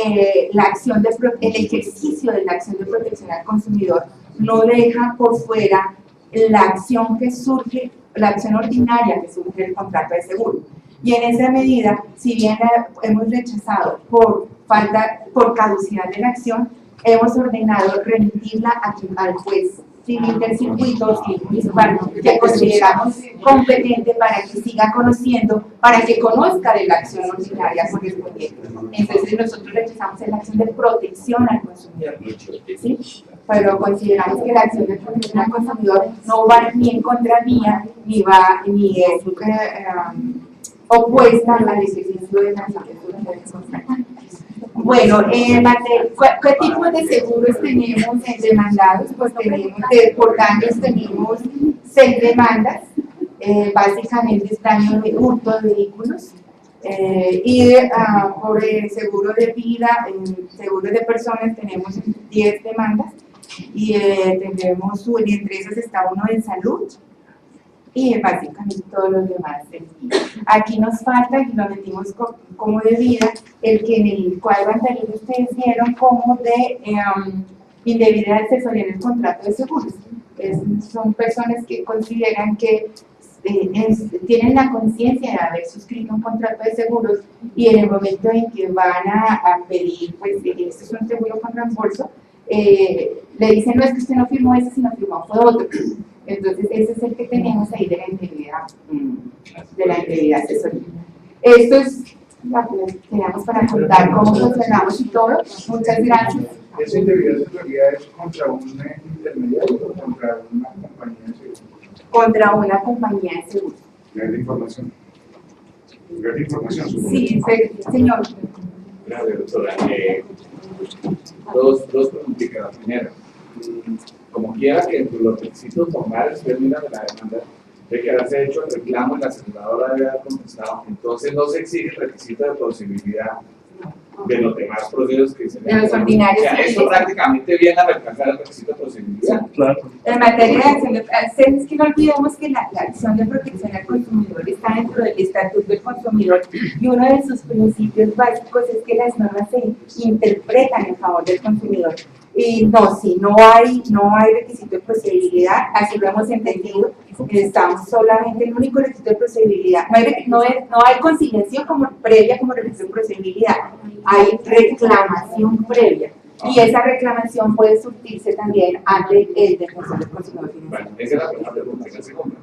el ejercicio de la acción de protección al consumidor no deja por fuera la acción que surge, la acción ordinaria que surge del contrato de seguro. Y en esa medida, si bien hemos rechazado por caducidad de la acción, hemos ordenado remitirla al juez civil del circuito municipal que consideramos competente para que siga conociendo, para que conozca de la acción ordinaria correspondiente. Entonces nosotros rechazamos la acción de protección al consumidor, ¿sí? Pero consideramos que la acción de protección al consumidor no va ni en contra mía, ni es opuesta al ejercicio de la acción de protección. Bueno, ¿qué tipo de seguros tenemos demandados? Pues tenemos, por daños tenemos 6 demandas, básicamente es daño de hurto de vehículos, y por el seguro de vida, seguro de personas tenemos 10 demandas, y tendremos, entre esas está uno de salud, y básicamente todos los demás. Aquí nos falta, y lo metimos como de vida, el que en el cuadro anterior ustedes vieron como de indebida asesoría en el contrato de seguros. Son personas que consideran que tienen la conciencia de haber suscrito un contrato de seguros y en el momento en que van a pedir, pues, esto es un seguro con reembolso, le dicen, no es que usted no firmó ese, sino firmó fue otro. Entonces, ese es el que tenemos ahí de la indebida asesoría. Esto es lo que teníamos para contar cómo funcionamos y todo. Muchas gracias. ¿Esa indebida asesoría es contra un intermediario o contra una compañía de seguros? Contra una compañía de seguros. ¿Tiene información? ¿Tiene información? Sí, señor. Gracias, doctora. Dos preguntas. La primera, como quiera que entre los requisitos formales terminan de la demanda, de que haberse hecho el reclamo y la aseguradora debe haber contestado, entonces no se exige el requisito de plausibilidad de los demás procesos que se le de los ordinarios. O sea, eso prácticamente viene a alcanzar el requisito de plausibilidad. Claro. En materia de acción de es que no olvidemos que la acción de protección al consumidor está dentro del Estatuto del Consumidor y uno de sus principios básicos es que las normas se interpretan en favor del consumidor. Y no, si no hay requisito de procedibilidad, así lo hemos entendido, estamos solamente en el único requisito de procedibilidad. No hay conciliación como previa como requisito de procedibilidad, hay reclamación previa. Y esa reclamación puede surtirse también ante el defensor del consumidor financiero. Bueno, esa es la primera pregunta. La segunda,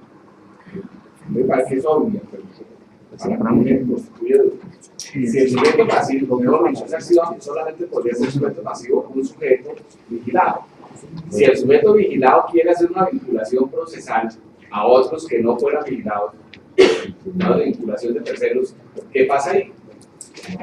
me parece que es obvia, pero para mí constituye. Si el sujeto pasivo, mejor dicho, esa acción solamente podría ser sujeto pasivo un sujeto vigilado. Si el sujeto vigilado quiere hacer una vinculación procesal a otros que no fueran vigilados, una vinculación de terceros, ¿qué pasa ahí?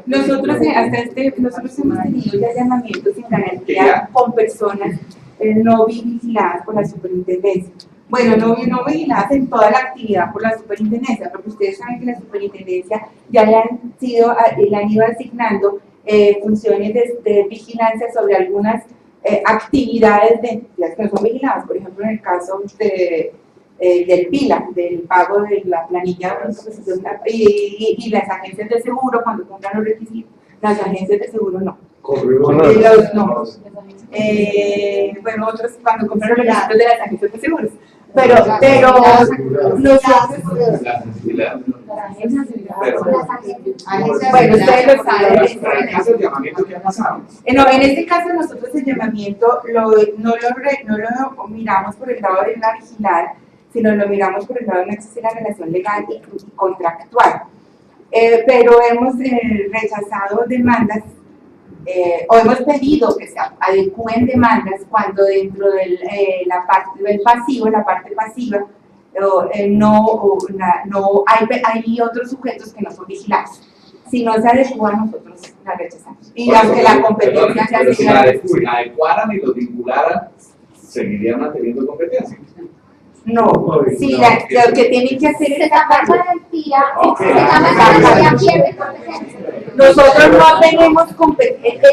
Nosotros hemos tenido ya llamamientos en garantía con personas no vigiladas por la superintendencia. Bueno, no vigiladas en toda la actividad por la superintendencia, porque ustedes saben que la superintendencia ya le han ido asignando funciones de vigilancia sobre algunas actividades de entidades que no son vigiladas. Por ejemplo, en el caso del PILA, del pago de la planilla y las agencias de seguro cuando compran los requisitos, las agencias de seguro no. No. Bueno, otros cuando compran los requisitos de las agencias de seguros. Pero nosotros, bueno, ustedes lo saben. No, en este caso nosotros el llamamiento no lo miramos por el lado de una vigilar, sino lo miramos por el lado de una acceso a la relación legal y contractual. Pero hemos rechazado demandas o hemos pedido que se adecúen demandas cuando dentro del la parte pasiva, hay otros sujetos que no son vigilados, Si no se adecua, nosotros la rechazamos. Y aunque la competencia ya pero si sea... la adecuaran y los vincularan, seguirían manteniendo competencia. No, si lo que tienen que hacer es sacar garantía, Ok. se llama garantía, pierde competencia. Nosotros no tenemos competencia.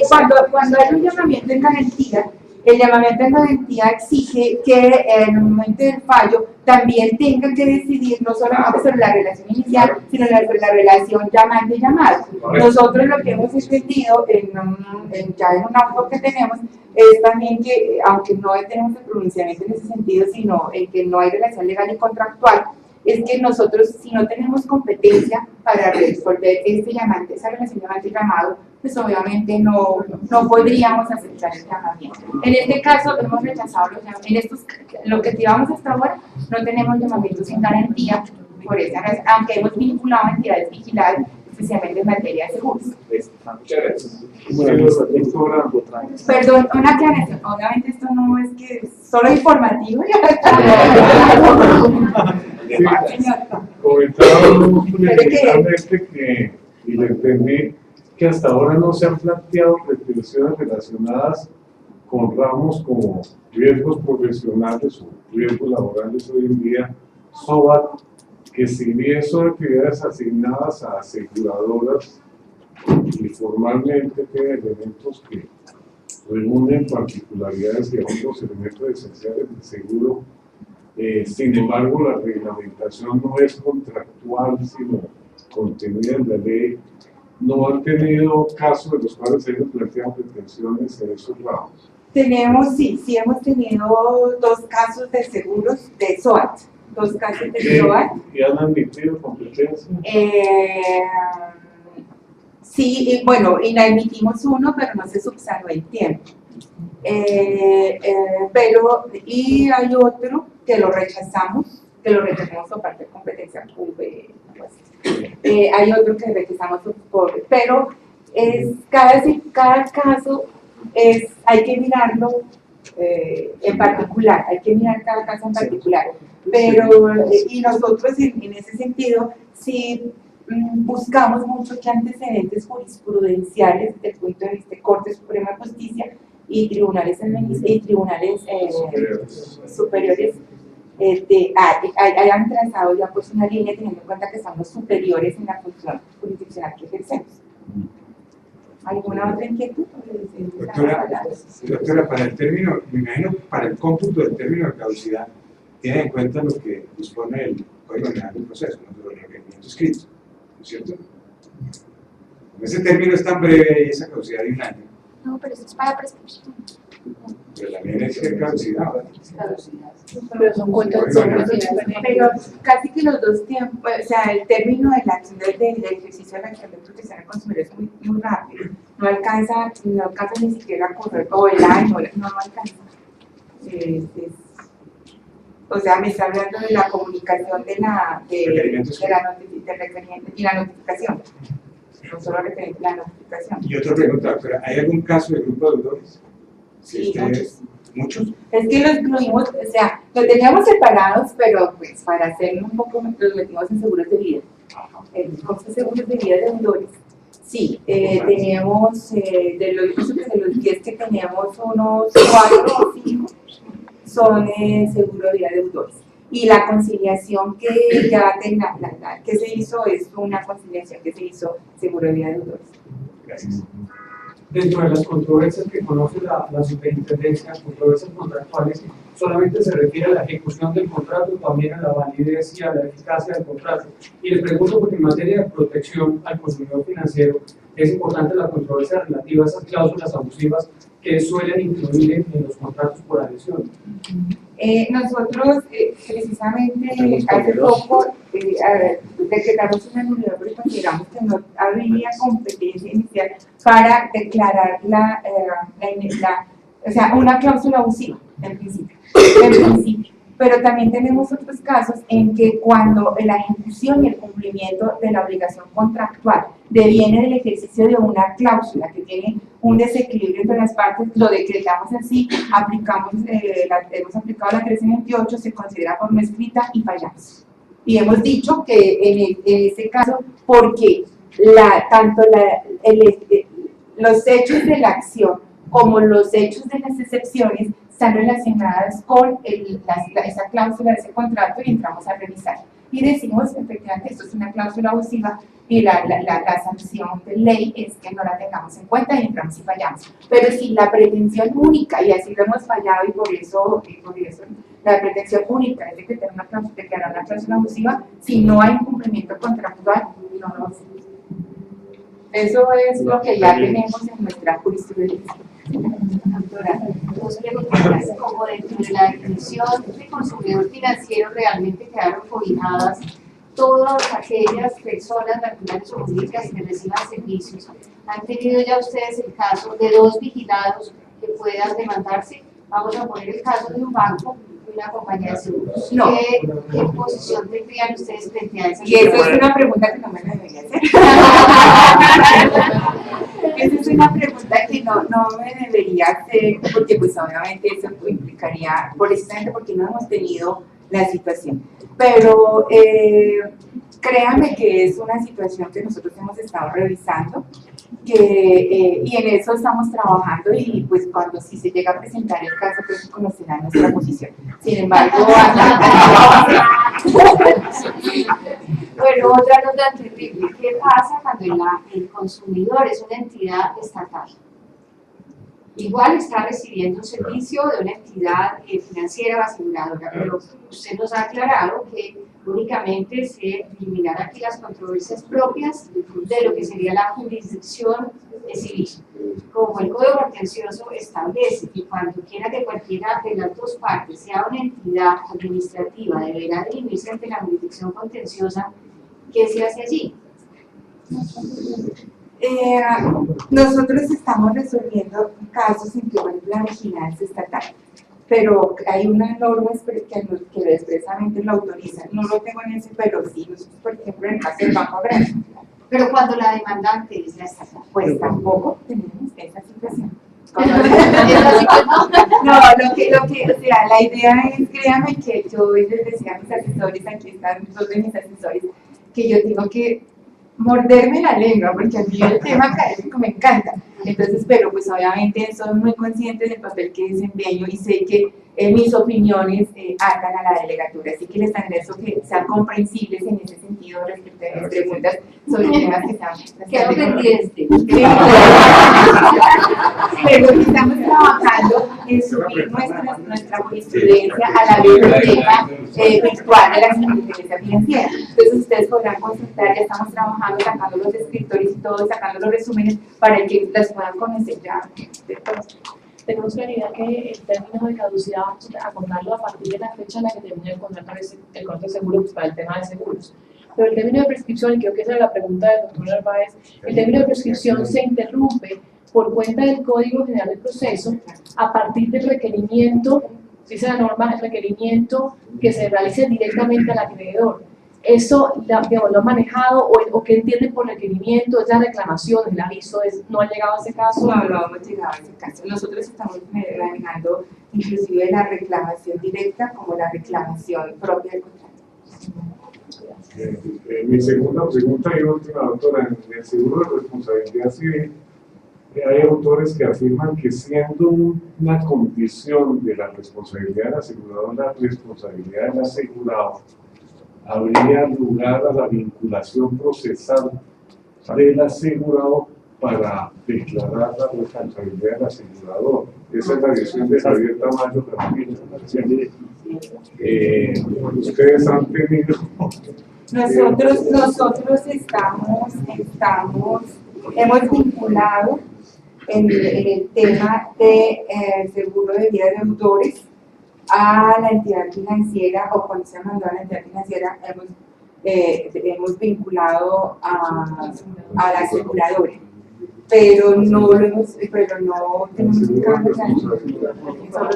Cuando hay un llamamiento en garantía, el llamamiento en garantía exige que en el momento del fallo también tengan que decidir no solamente sobre la relación inicial, sino sobre la relación llamante-llamado. Nosotros lo que hemos entendido ya en un auto que tenemos es también que, aunque no tenemos el pronunciamiento en ese sentido, sino en que no hay relación legal y contractual, es que nosotros, si no tenemos competencia para resolver esa relación llamante-llamado, pues obviamente no podríamos aceptar el llamamiento. En este caso, hemos rechazado los llamamientos. Lo que llevamos hasta ahora, no tenemos llamamientos sin garantía, por esa razón, aunque hemos vinculado a entidades vigiladas, especialmente en materia de seguros. Muchas gracias. Perdón, una aclaración. Obviamente esto no es que es solo informativo. Comentaba preliminarmente que, y le entendí, que hasta ahora no se han planteado restricciones relacionadas con ramos como riesgos profesionales o riesgos laborales hoy en día, SOAT, que si bien son actividades asignadas a aseguradoras y formalmente tienen elementos que reúnen particularidades y otros elementos esenciales del seguro, sin embargo la reglamentación no es contractual sino contenida en la ley. ¿No han tenido casos en los cuales se han planteado retenciones en esos ramos? Tenemos, sí hemos tenido 2 casos de seguros de SOAT. 2 casos de SOAT. ¿Y han admitido competencia? Sí, y bueno, inadmitimos uno, pero no se subsanó el tiempo. Y hay otro que lo rechazamos por parte de competencia. Hay otro que rechazamos pero cada caso hay que mirarlo en particular, hay que mirar cada caso en particular. Y nosotros en ese sentido sí buscamos mucho que antecedentes jurisprudenciales desde el punto de vista de Corte Suprema de Justicia y tribunales superiores hayan trazado ya pues una línea teniendo en cuenta que son los superiores en la función jurisdiccional que ejercemos. ¿Alguna otra inquietud? Doctora, para el término, me imagino para el cómputo del término de caducidad, tiene en cuenta lo que dispone el Código General del Proceso, los requerimientos escritos, ¿no es cierto? Ese término es tan breve y esa caducidad de 1 año. No, pero eso es para prescripción. Pero también es que caducidad, ¿verdad? Pero son cuentas pero casi que los 2 tiempos, o sea, el término de la acción del ejercicio de la acción de protección al consumidor es muy rápido. No alcanza ni siquiera a correr todo el año, no alcanza. O sea, me está hablando de la comunicación de la notificación. No solo referente a la notificación. Y otra pregunta, doctora, ¿hay algún caso de grupo de deudores? Sí, ¿Muchos? Es que los incluimos, o sea, los teníamos separados, pero pues para hacerlo un poco, los metimos en seguros de vida. ¿Cómo seguros de vida de deudores? Sí, tenemos, de los 10 que tenemos, unos 4 o 5 son seguro de vida de deudores. Y la conciliación que que se hizo es una conciliación que se hizo seguro de vida de deudores. Gracias. Dentro de las controversias que conoce la superintendencia, controversias contractuales, solamente se refiere a la ejecución del contrato, también a la validez y a la eficacia del contrato. Y le pregunto porque en materia de protección al consumidor financiero es importante la controversia relativa a esas cláusulas abusivas que suelen incluir en los contratos por adhesión. Nosotros precisamente hace poco declaramos una nulidad porque consideramos que no había competencia inicial para declarar una cláusula abusiva en principio. Pero también tenemos otros casos en que cuando la ejecución y el cumplimiento de la obligación contractual deviene del ejercicio de una cláusula que tiene un desequilibrio entre las partes, lo decretamos así, hemos aplicado la 1328, se considera por no escrita y fallamos. Y hemos dicho que en ese caso, ¿por qué? los hechos de la acción como los hechos de las excepciones están relacionadas con esa cláusula de ese contrato y entramos a revisar. Y decimos, efectivamente, esto es una cláusula abusiva y la sanción de ley es que no la tengamos en cuenta y entramos y fallamos. Pero si la pretensión única, y así lo hemos fallado y por eso la pretensión única es de declarar una cláusula abusiva, si no hay un cumplimiento contractual, no lo hacemos. Eso es lo que ya tenemos en nuestra jurisprudencia. Doctora, dos preguntas. Como dentro de la definición de consumidor financiero realmente quedaron cobijadas todas aquellas personas naturales o jurídicas que reciban servicios. ¿Han tenido ya ustedes el caso de dos vigilados que puedan demandarse? Vamos a poner el caso de un banco y una compañía de seguros. No. ¿Qué posición tendrían ustedes frente a esa Y eso es una pregunta que no me la debería hacer. Esa es una pregunta que no me debería hacer, porque pues obviamente eso implicaría, precisamente porque no hemos tenido la situación. Pero créanme que es una situación que nosotros hemos estado revisando, y en eso estamos trabajando, y pues cuando sí se llega a presentar el caso, pues conocerán nuestra posición. Sin embargo, bueno, otra nota terrible. ¿Qué pasa cuando el consumidor es una entidad estatal? Igual está recibiendo un servicio de una entidad financiera o aseguradora, pero usted nos ha aclarado que únicamente se eliminarán aquí las controversias propias de lo que sería la jurisdicción civil. Como el Código Contencioso establece que cuando quiera que cualquiera de las dos partes sea una entidad administrativa, deberá dirimirse ante la jurisdicción contenciosa. ¿Qué se hace allí? Nosotros estamos resolviendo casos en que la vigilancia estatal, pero hay una norma que expresamente lo autoriza. No lo tengo en ese, pero sí, nosotros, por ejemplo, en el caso del Banco Agrario. Pero cuando la demandante es la estatal, Pues tampoco tenemos esa situación. no. No, o sea, la idea es, créame que yo les decía a mis asesores, aquí están dos de mis asesores, que yo tengo que morderme la lengua, porque a mí el tema académico me encanta. Entonces, pero pues obviamente soy muy consciente del papel que desempeño y sé que mis opiniones atan a la delegatura, así que les agradezco que sean comprensibles en ese sentido respecto a mis preguntas sobre temas que sean Quedo pendiente. Pero estamos trabajando en subir nuestra jurisprudencia a la biblioteca virtual de la Superintendencia Financiera. Entonces ustedes podrán consultar, ya estamos trabajando, sacando los escritores y todo, sacando los resúmenes para que las puedan conocer ya de todos. Tenemos claridad que el término de caducidad vamos a contarlo a partir de la fecha en la que termine el contrato de seguro, pues, para el tema de seguros. Pero el término de prescripción, y creo que esa era la pregunta del doctor Narváez, el término de prescripción se interrumpe por cuenta del Código General del Proceso a partir del requerimiento, dice la norma, el requerimiento que se realice directamente al acreedor. Eso, digamos, lo han manejado o qué entienden por requerimiento, es la reclamación, el aviso, no ha llegado a ese caso. No hemos llegado a ese caso. Nosotros estamos manejando inclusive la reclamación directa como la reclamación propia del contrato. Mi segunda pregunta y última, doctora, en el seguro de responsabilidad civil, hay autores que afirman que siendo una condición de la responsabilidad del asegurador, la responsabilidad del asegurado, habría lugar a la vinculación procesal del asegurado para declarar la responsabilidad del asegurador. Esa es la visión de Javier Tamayo también. Ustedes han tenido... Nosotros hemos vinculado en el tema de seguro de vida de autores a la entidad financiera, o cuando se mandó a la entidad financiera, hemos vinculado a la aseguradora, pero no tenemos un cambio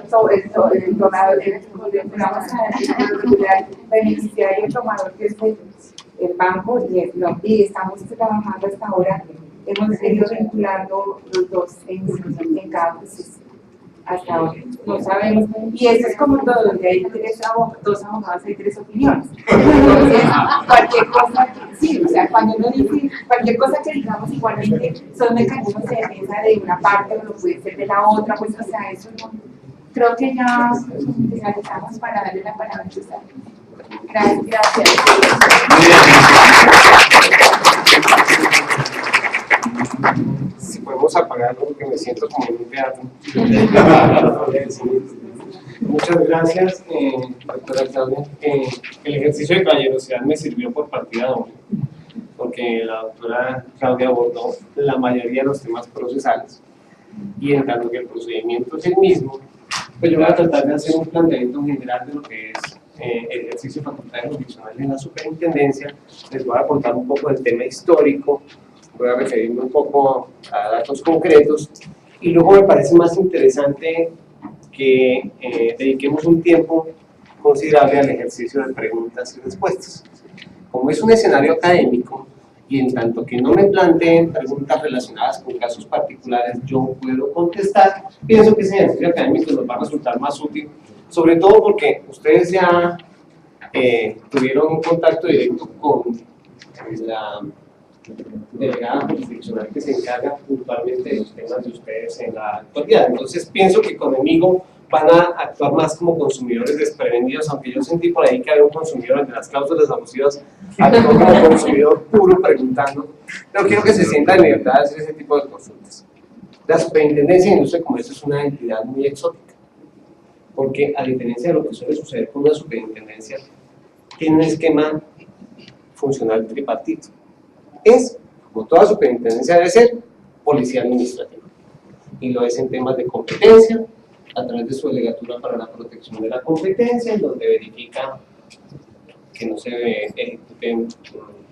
sobre el tomador, el beneficiario tomador, que es el banco, y estamos trabajando hasta ahora, hemos ido vinculando los dos en cada proceso. hasta ahora no sabemos, y eso es como todo, donde hay dos abogados hay tres opiniones. Entonces, cualquier cosa, sí, o sea, cuando uno dice, cualquier cosa que digamos igualmente son mecanismos de defensa de una parte o lo puede ser de la otra, pues, o sea, eso no, creo que ya finalizamos para darle la palabra a Susana. Gracias. Si podemos apagar porque me siento como en un teatro. Muchas gracias, doctora Claudia. El ejercicio de caballerosidad me sirvió por partida doble, porque la doctora Claudia abordó la mayoría de los temas procesales, y en tanto que el procedimiento es el mismo, pues yo voy a tratar de hacer un planteamiento general de lo que es el ejercicio de facultades jurisdiccionales en la superintendencia. Les voy a contar un poco del tema histórico, voy a referirme un poco a datos concretos, y luego me parece más interesante que dediquemos un tiempo considerable al ejercicio de preguntas y respuestas. Como es un escenario académico, y en tanto que no me planteen preguntas relacionadas con casos particulares, yo puedo contestar, pienso que ese ejercicio académico nos va a resultar más útil, sobre todo porque ustedes ya tuvieron un contacto directo con la delegada jurisdiccional que se encarga puntualmente de los temas de ustedes en la actualidad. Entonces pienso que conmigo van a actuar más como consumidores desprevenidos, aunque yo sentí por ahí que había un consumidor de las cláusulas abusivas, actuó como consumidor puro preguntando, pero quiero que se sientan en libertad de hacer ese tipo de consultas. La Superintendencia de Industria y Comercio es una entidad muy exótica, porque a diferencia de lo que suele suceder con una superintendencia, tiene un esquema funcional tripartito. Es, como toda superintendencia debe ser, policía administrativa, y lo es en temas de competencia, a través de su delegatura para la protección de la competencia, en donde verifica que no se ejecuten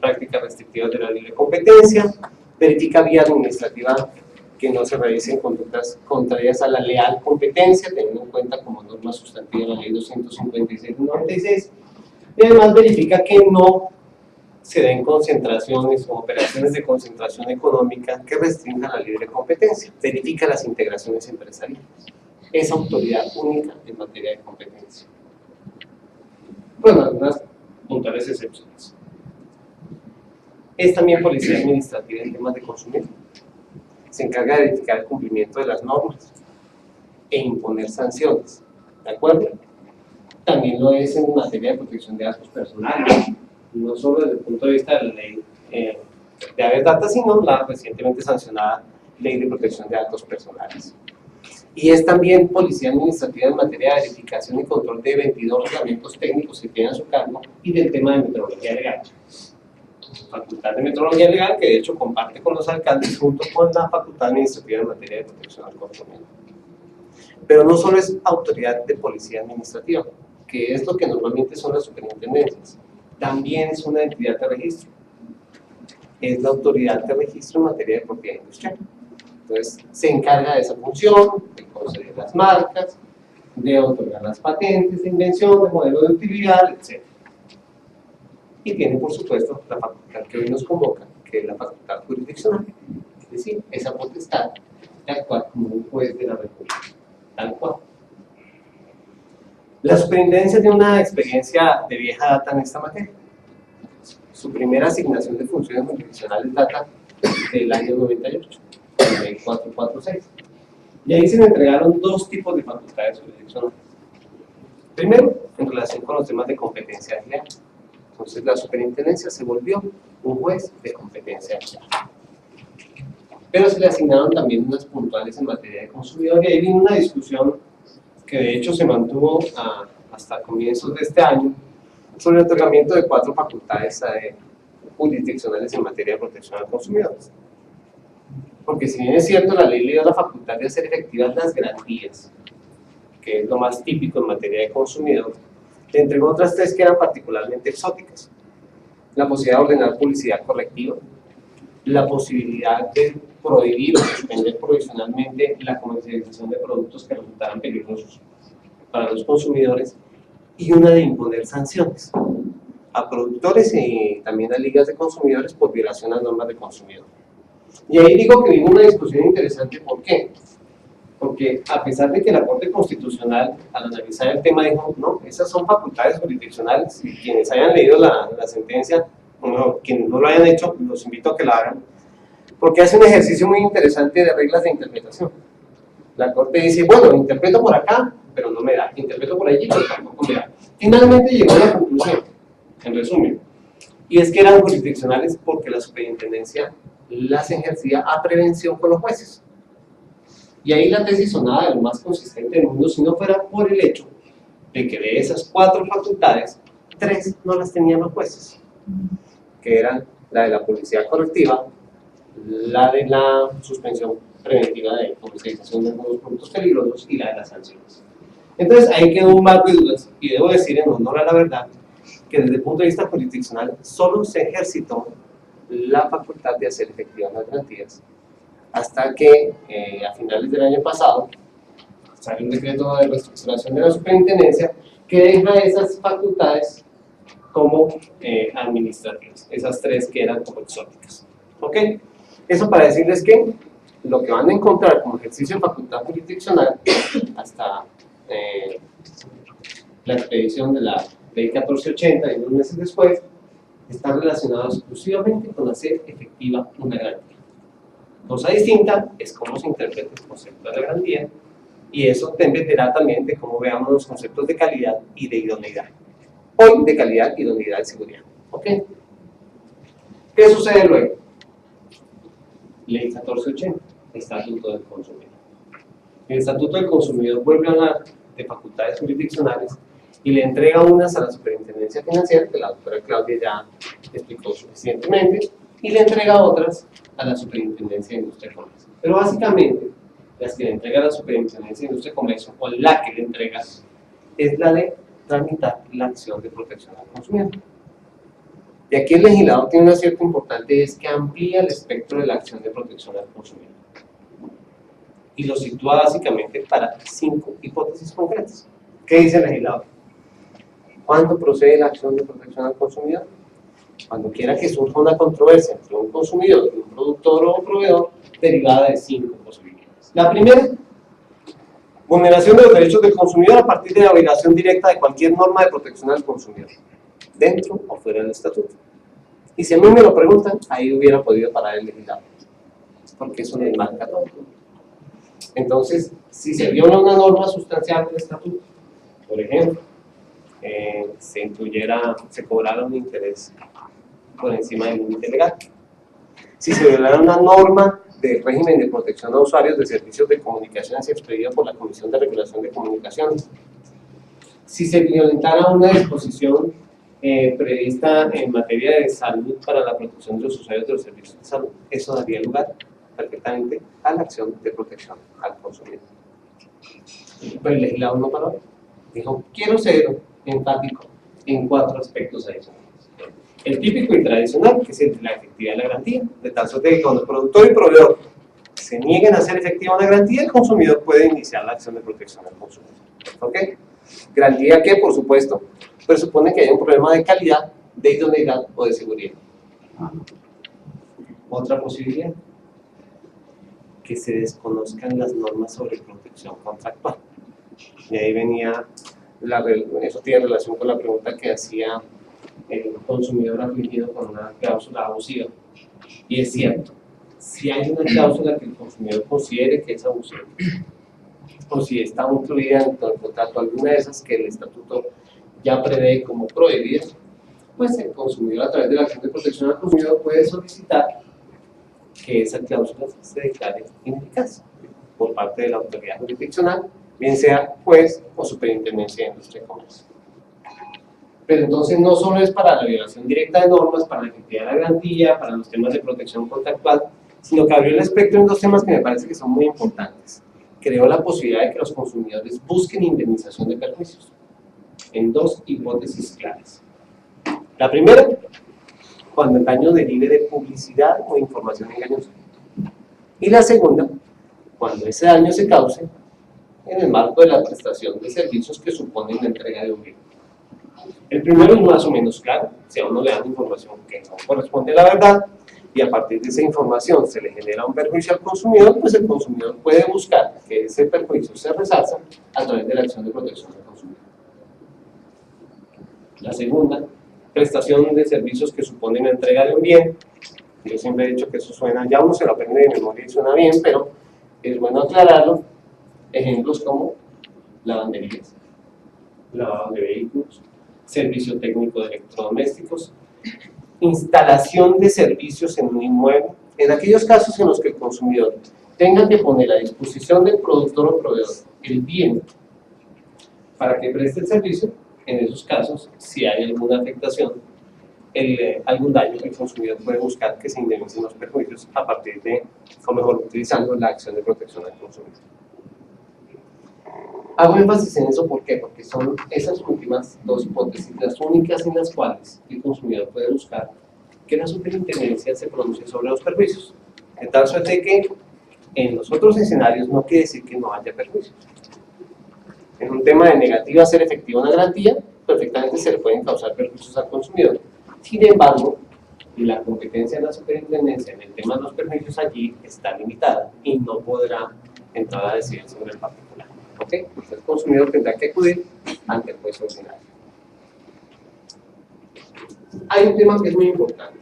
prácticas restrictivas de la libre competencia, verifica vía administrativa que no se realicen conductas contrarias a la leal competencia, teniendo en cuenta como norma sustantiva la ley 256/96, y además verifica que no se den concentraciones o operaciones de concentración económica que restrinjan la libre competencia, verifica las integraciones empresariales. Es autoridad única en materia de competencia. Bueno, algunas puntuales excepciones. Es también policía administrativa en temas de consumidor. Se encarga de verificar el cumplimiento de las normas e imponer sanciones. ¿De acuerdo? También lo es en materia de protección de datos personales, no solo desde el punto de vista de la ley de haber data, sino la recientemente sancionada ley de protección de datos personales. Y es también policía administrativa en materia de verificación y control de 22 reglamentos técnicos que tiene a su cargo y del tema de metrología legal. Facultad de metrología legal que de hecho comparte con los alcaldes junto con la facultad administrativa en materia de protección al consumidor. Pero no solo es autoridad de policía administrativa, que es lo que normalmente son las superintendencias, también es una entidad de registro. Es la autoridad de registro en materia de propiedad industrial. Entonces, se encarga de esa función, de conceder las marcas, de otorgar las patentes de invención, de modelo de utilidad, etc. Y tiene, por supuesto, la facultad que hoy nos convoca, que es la facultad jurisdiccional, es decir, esa potestad de actuar como un juez de la República, tal cual. La superintendencia tiene una experiencia de vieja data en esta materia. Su primera asignación de funciones jurisdiccionales data del año 98. La ley 446. Y ahí se le entregaron dos tipos de facultades jurisdiccionales. Primero, en relación con los temas de competencia desleal. Entonces, la superintendencia se volvió un juez de competencia desleal. Pero se le asignaron también unas puntuales en materia de consumidor, y ahí vino una discusión que de hecho se mantuvo hasta comienzos de este año sobre el otorgamiento de 4 facultades jurisdiccionales en materia de protección al consumidor. Porque si bien es cierto, la ley le dio la facultad de hacer efectivas las garantías, que es lo más típico en materia de consumidor, le entregó otras 3 que eran particularmente exóticas. La posibilidad de ordenar publicidad correctiva, la posibilidad de prohibir o suspender provisionalmente la comercialización de productos que resultaran peligrosos para los consumidores, y una de imponer sanciones a productores y también a ligas de consumidores por violación a normas de consumidor. Y ahí digo que vino una discusión interesante. ¿Por qué? Porque a pesar de que la Corte Constitucional, al analizar el tema, dijo, no, esas son facultades jurisdiccionales, y quienes hayan leído la sentencia, quienes no lo hayan hecho, los invito a que la hagan, porque hace un ejercicio muy interesante de reglas de interpretación. La Corte dice, bueno, interpreto por acá, pero no me da, interpreto por allí, pero tampoco me da. Finalmente llegó a la conclusión, en resumen, y es que eran jurisdiccionales porque la superintendencia las ejercía a prevención con los jueces. Y ahí la tesis sonaba de lo más consistente del mundo, si no fuera por el hecho de que de esas 4 facultades, 3 no las tenían los jueces, que eran la de la policía correctiva, la de la suspensión preventiva de comercialización de algunos productos peligrosos y la de las sanciones. Entonces ahí quedó un marco de dudas, y debo decir en honor a la verdad que desde el punto de vista jurisdiccional solo se ejercitó la facultad de hacer efectivas las garantías hasta que a finales del año pasado sale un decreto de reestructuración de la superintendencia que deja esas facultades como administrativas, esas 3 que eran como exóticas. ¿Ok? Eso para decirles que lo que van a encontrar como ejercicio de facultad jurisdiccional hasta la expedición de la Ley 1480 y 2 meses después está relacionado exclusivamente con hacer efectiva una garantía. Cosa distinta es cómo se interpreta el concepto de la garantía, y eso dependerá también de cómo veamos los conceptos de calidad y de idoneidad. Hoy de calidad, idoneidad y seguridad. ¿Ok? ¿Qué sucede luego? Ley 1480, Estatuto del Consumidor. El Estatuto del Consumidor vuelve a hablar de facultades jurisdiccionales y le entrega unas a la Superintendencia Financiera, que la doctora Claudia ya explicó suficientemente, y le entrega otras a la Superintendencia de Industria y Comercio. Pero básicamente, las que le entrega la Superintendencia de Industria y Comercio, o la que le entrega, es la de tramitar la acción de protección al consumidor. Y aquí el legislador tiene un acierto importante, es que amplía el espectro de la acción de protección al consumidor. Y lo sitúa básicamente para 5 hipótesis concretas. ¿Qué dice el legislador? ¿Cuándo procede la acción de protección al consumidor? Cuando quiera que surja una controversia entre un consumidor y un productor o proveedor derivada de 5 posibilidades. La primera, vulneración de los derechos del consumidor a partir de la violación directa de cualquier norma de protección al consumidor, dentro o fuera del estatuto. Y si a mí me lo preguntan, ahí hubiera podido parar el legislador, porque eso nos marca todo. Entonces, si se viola una norma sustancial del estatuto, por ejemplo, se cobrara un interés por encima del límite legal, si se violara una norma del régimen de protección a usuarios de servicios de comunicaciones expedida por la Comisión de Regulación de Comunicaciones, si se violentara una disposición prevista en materia de salud para la protección de los usuarios de los servicios de salud, eso daría lugar perfectamente a la acción de protección al consumidor. Pero el legislador no paró, dijo, quiero ser enfático en 4 aspectos adicionales. El típico y tradicional, que es el de la efectividad de la garantía, de tal suerte que cuando el productor y proveedor se nieguen a hacer efectiva una garantía, el consumidor puede iniciar la acción de protección al consumidor. ¿Ok? Garantía que, por supuesto, presupone que haya un problema de calidad, de idoneidad o de seguridad. Otra posibilidad, que se desconozcan las normas sobre protección contractual. Y ahí venía, eso tiene relación con la pregunta que hacía el consumidor afligido con una cláusula abusiva. Y es cierto, si hay una cláusula que el consumidor considere que es abusiva, o si está incluida en el contrato alguna de esas que el estatuto ya prevé como prohibidas, pues el consumidor a través de la acción de protección al consumidor puede solicitar que esa cláusula se declare ineficaz por parte de la autoridad jurisdiccional, bien sea juez o superintendencia de industria y comercio. Pero entonces no solo es para la violación directa de normas, para la efectividad de la garantía, para los temas de protección contractual, sino que abrió el espectro en 2 temas que me parece que son muy importantes. Creó la posibilidad de que los consumidores busquen indemnización de perjuicios en 2 hipótesis claras. La primera, cuando el daño derive de publicidad o información engañosa. Y la segunda, cuando ese daño se cause en el marco de la prestación de servicios que suponen la entrega de un bien. El primero es más o menos claro, si a uno le dan información que no corresponde a la verdad, y a partir de esa información se le genera un perjuicio al consumidor, pues el consumidor puede buscar que ese perjuicio se resarza a través de la acción de protección del consumidor. La segunda, prestación de servicios que suponen la entrega de un bien. Yo siempre he dicho que eso suena, ya uno se lo aprende de memoria y suena bien, pero es bueno aclararlo. Ejemplos como lavanderías, lavado de vehículos, servicio técnico de electrodomésticos, instalación de servicios en un inmueble, en aquellos casos en los que el consumidor tenga que poner a disposición del productor o proveedor el bien para que preste el servicio. En esos casos, si hay alguna afectación, algún daño, el consumidor puede buscar que se indemnicen los perjuicios a partir de, o mejor, utilizando la acción de protección al consumidor. Hago énfasis en eso, ¿por qué? Porque son esas últimas dos hipótesis las únicas en las cuales el consumidor puede buscar que la superintendencia se pronuncie sobre los perjuicios. De tal suerte que en los otros escenarios no quiere decir que no haya perjuicios. En un tema de negativa a ser efectiva una garantía, perfectamente se le pueden causar perjuicios al consumidor. Sin embargo, la competencia de la superintendencia en el tema de los perjuicios allí está limitada y no podrá entrar a decidir sobre el particular. ¿Ok? Entonces el consumidor tendrá que acudir ante el juez ordinario. Hay un tema que es muy importante.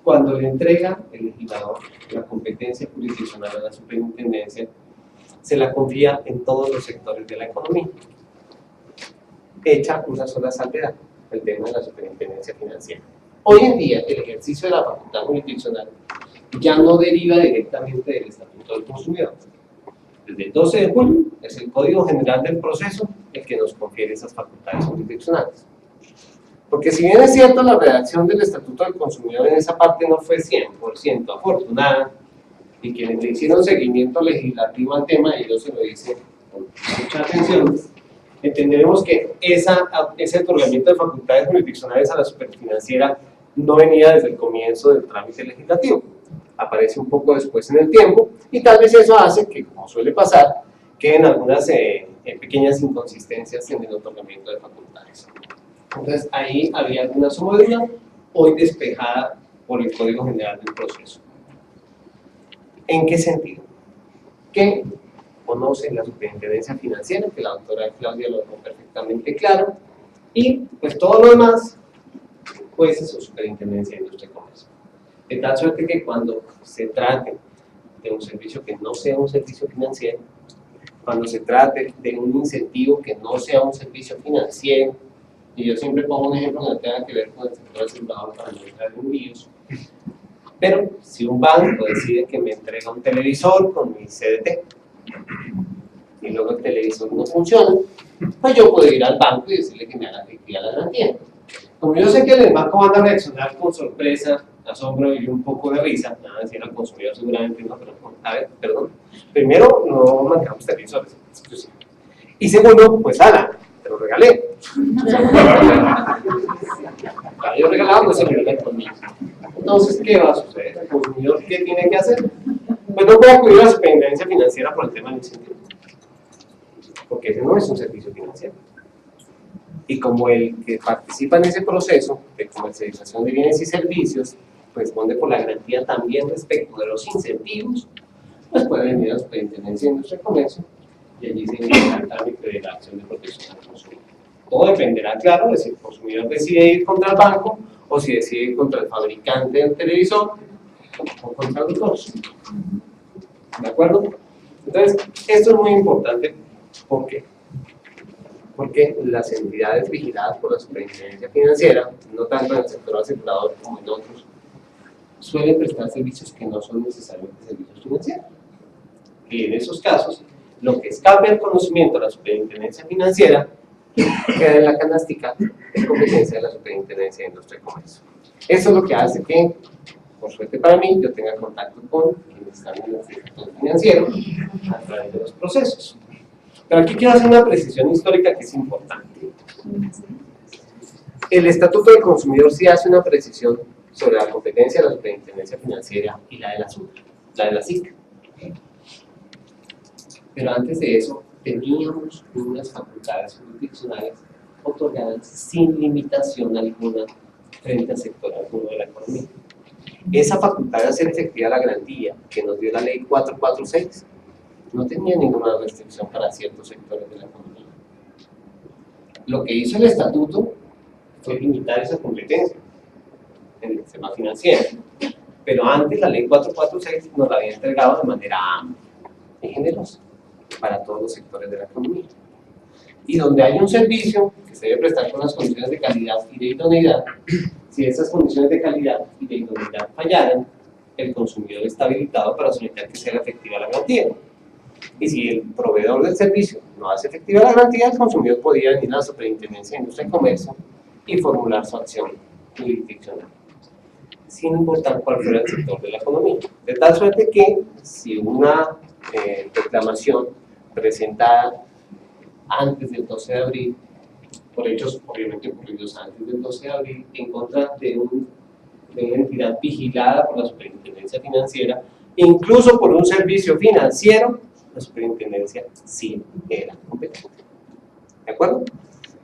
Cuando le entrega el legislador la competencia jurisdiccional a la superintendencia, se la confía en todos los sectores de la economía. Echa una sola salvedad, el tema de la superintendencia financiera. Hoy en día, el ejercicio de la facultad jurisdiccional ya no deriva directamente del Estatuto del Consumidor. Desde el 12 de julio es el Código General del Proceso el que nos confiere esas facultades jurisdiccionales. Porque si bien es cierto, la redacción del Estatuto del Consumidor en esa parte no fue 100% afortunada, y quienes le hicieron seguimiento legislativo al tema, y yo se lo hice con mucha atención, entenderemos que ese otorgamiento de facultades jurisdiccionales a la superfinanciera no venía desde el comienzo del trámite legislativo. Aparece un poco después en el tiempo, y tal vez eso hace que, como suele pasar, queden algunas pequeñas inconsistencias en el otorgamiento de facultades. Entonces, ahí había alguna somoduría, hoy despejada por el Código General del Proceso. ¿En qué sentido? Que conoce la superintendencia financiera, que la doctora Claudia lo dejó perfectamente claro, y pues todo lo demás, pues es su superintendencia de industria y comercio. De tal suerte que cuando se trate de un servicio que no sea un servicio financiero, cuando se trate de un incentivo que no sea un servicio financiero, y yo siempre pongo un ejemplo que no tenga que ver con el sector asegurador para no entrar en envíos, pero si un banco decide que me entrega un televisor con mi CDT y luego el televisor no funciona, pues yo puedo ir al banco y decirle que me haga efectiva la garantía. Como yo sé que el banco van a reaccionar con sorpresa, asombro y un poco de risa, nada, decir al consumidor seguramente no, pero a ver, perdón. Primero, no manejamos televisores exclusivos. Y segundo, pues ala, te lo regalé. Yo regalado, no se me regala conmigo. Entonces, ¿qué va a suceder? ¿El consumidor qué tiene que hacer? Pues no puede acudir a la superintendencia financiera por el tema del incentivo, porque ese no es un servicio financiero. Y como el que participa en ese proceso de comercialización de bienes y servicios responde por la garantía también respecto de los incentivos, pues puede venir a la superintendencia de industria y comercio y allí se inicia el trámite de la acción de protección al consumidor. Todo dependerá, claro, de si el consumidor decide ir contra el banco o si decide ir contra el fabricante del televisor o contra los dos. ¿De acuerdo? Entonces, esto es muy importante. ¿Por qué? Porque las entidades vigiladas por la superintendencia financiera, no tanto en el sector asegurador como en otros, suelen prestar servicios que no son necesariamente servicios financieros. Y en esos casos, lo que escape al conocimiento de la superintendencia financiera queda en la canastica de competencia de la superintendencia de industria y comercio. Eso es lo que hace que, por suerte para mí, yo tenga contacto con quienes están en el sector financiero a través de los procesos. Pero aquí quiero hacer una precisión histórica que es importante. El Estatuto del Consumidor sí hace una precisión sobre la competencia de la superintendencia financiera y la de la SUC, la de la SIC. Pero antes de eso, teníamos unas facultades jurisdiccionales otorgadas sin limitación alguna frente al sector alguno de la economía. esa facultad de hacer efectiva la garantía que nos dio la ley 446 no tenía ninguna restricción para ciertos sectores de la economía. Lo que hizo el estatuto fue limitar esa competencia en el sistema financiero, pero antes la ley 446 nos la había entregado de manera amplia y generosa para todos los sectores de la economía. Y donde hay un servicio que se debe prestar con las condiciones de calidad y de idoneidad, si esas condiciones de calidad y de idoneidad fallaran, el consumidor está habilitado para solicitar que sea efectiva la garantía. Y si el proveedor del servicio no hace efectiva la garantía, el consumidor podría venir a la Superintendencia de Industria y Comercio y formular su acción jurisdiccional, sin importar cuál fuera el sector de la economía. De tal suerte que si una reclamación presentada antes del 12 de abril, por hechos obviamente ocurridos antes del 12 de abril, en contra de una entidad vigilada por la Superintendencia Financiera, incluso por un servicio financiero, la Superintendencia sí era competente. ¿De acuerdo?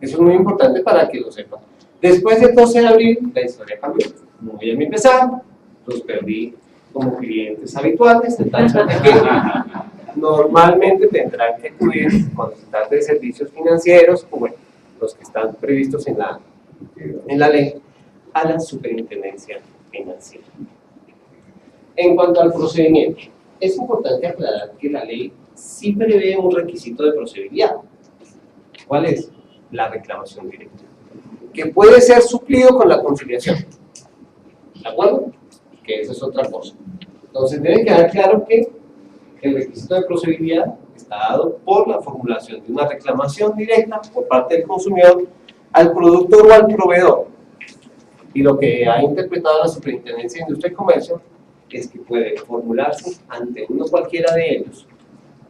Eso es muy importante para que lo sepan. Después del 12 de abril, la historia cambió. No voy a empezar, los perdí como clientes habituales, de tal suerte que normalmente tendrán que acudir cuando se trate de servicios financieros, o bueno, los que están previstos en la ley, a la Superintendencia Financiera. En cuanto al procedimiento, es importante aclarar que la ley sí prevé un requisito de procedibilidad. ¿Cuál es? La reclamación directa, que puede ser suplido con la conciliación. ¿De acuerdo? Que eso es otra cosa. Entonces debe quedar claro que el requisito de procedibilidad está dado por la formulación de una reclamación directa por parte del consumidor al productor o al proveedor. Y lo que ha interpretado la Superintendencia de Industria y Comercio es que puede formularse ante uno cualquiera de ellos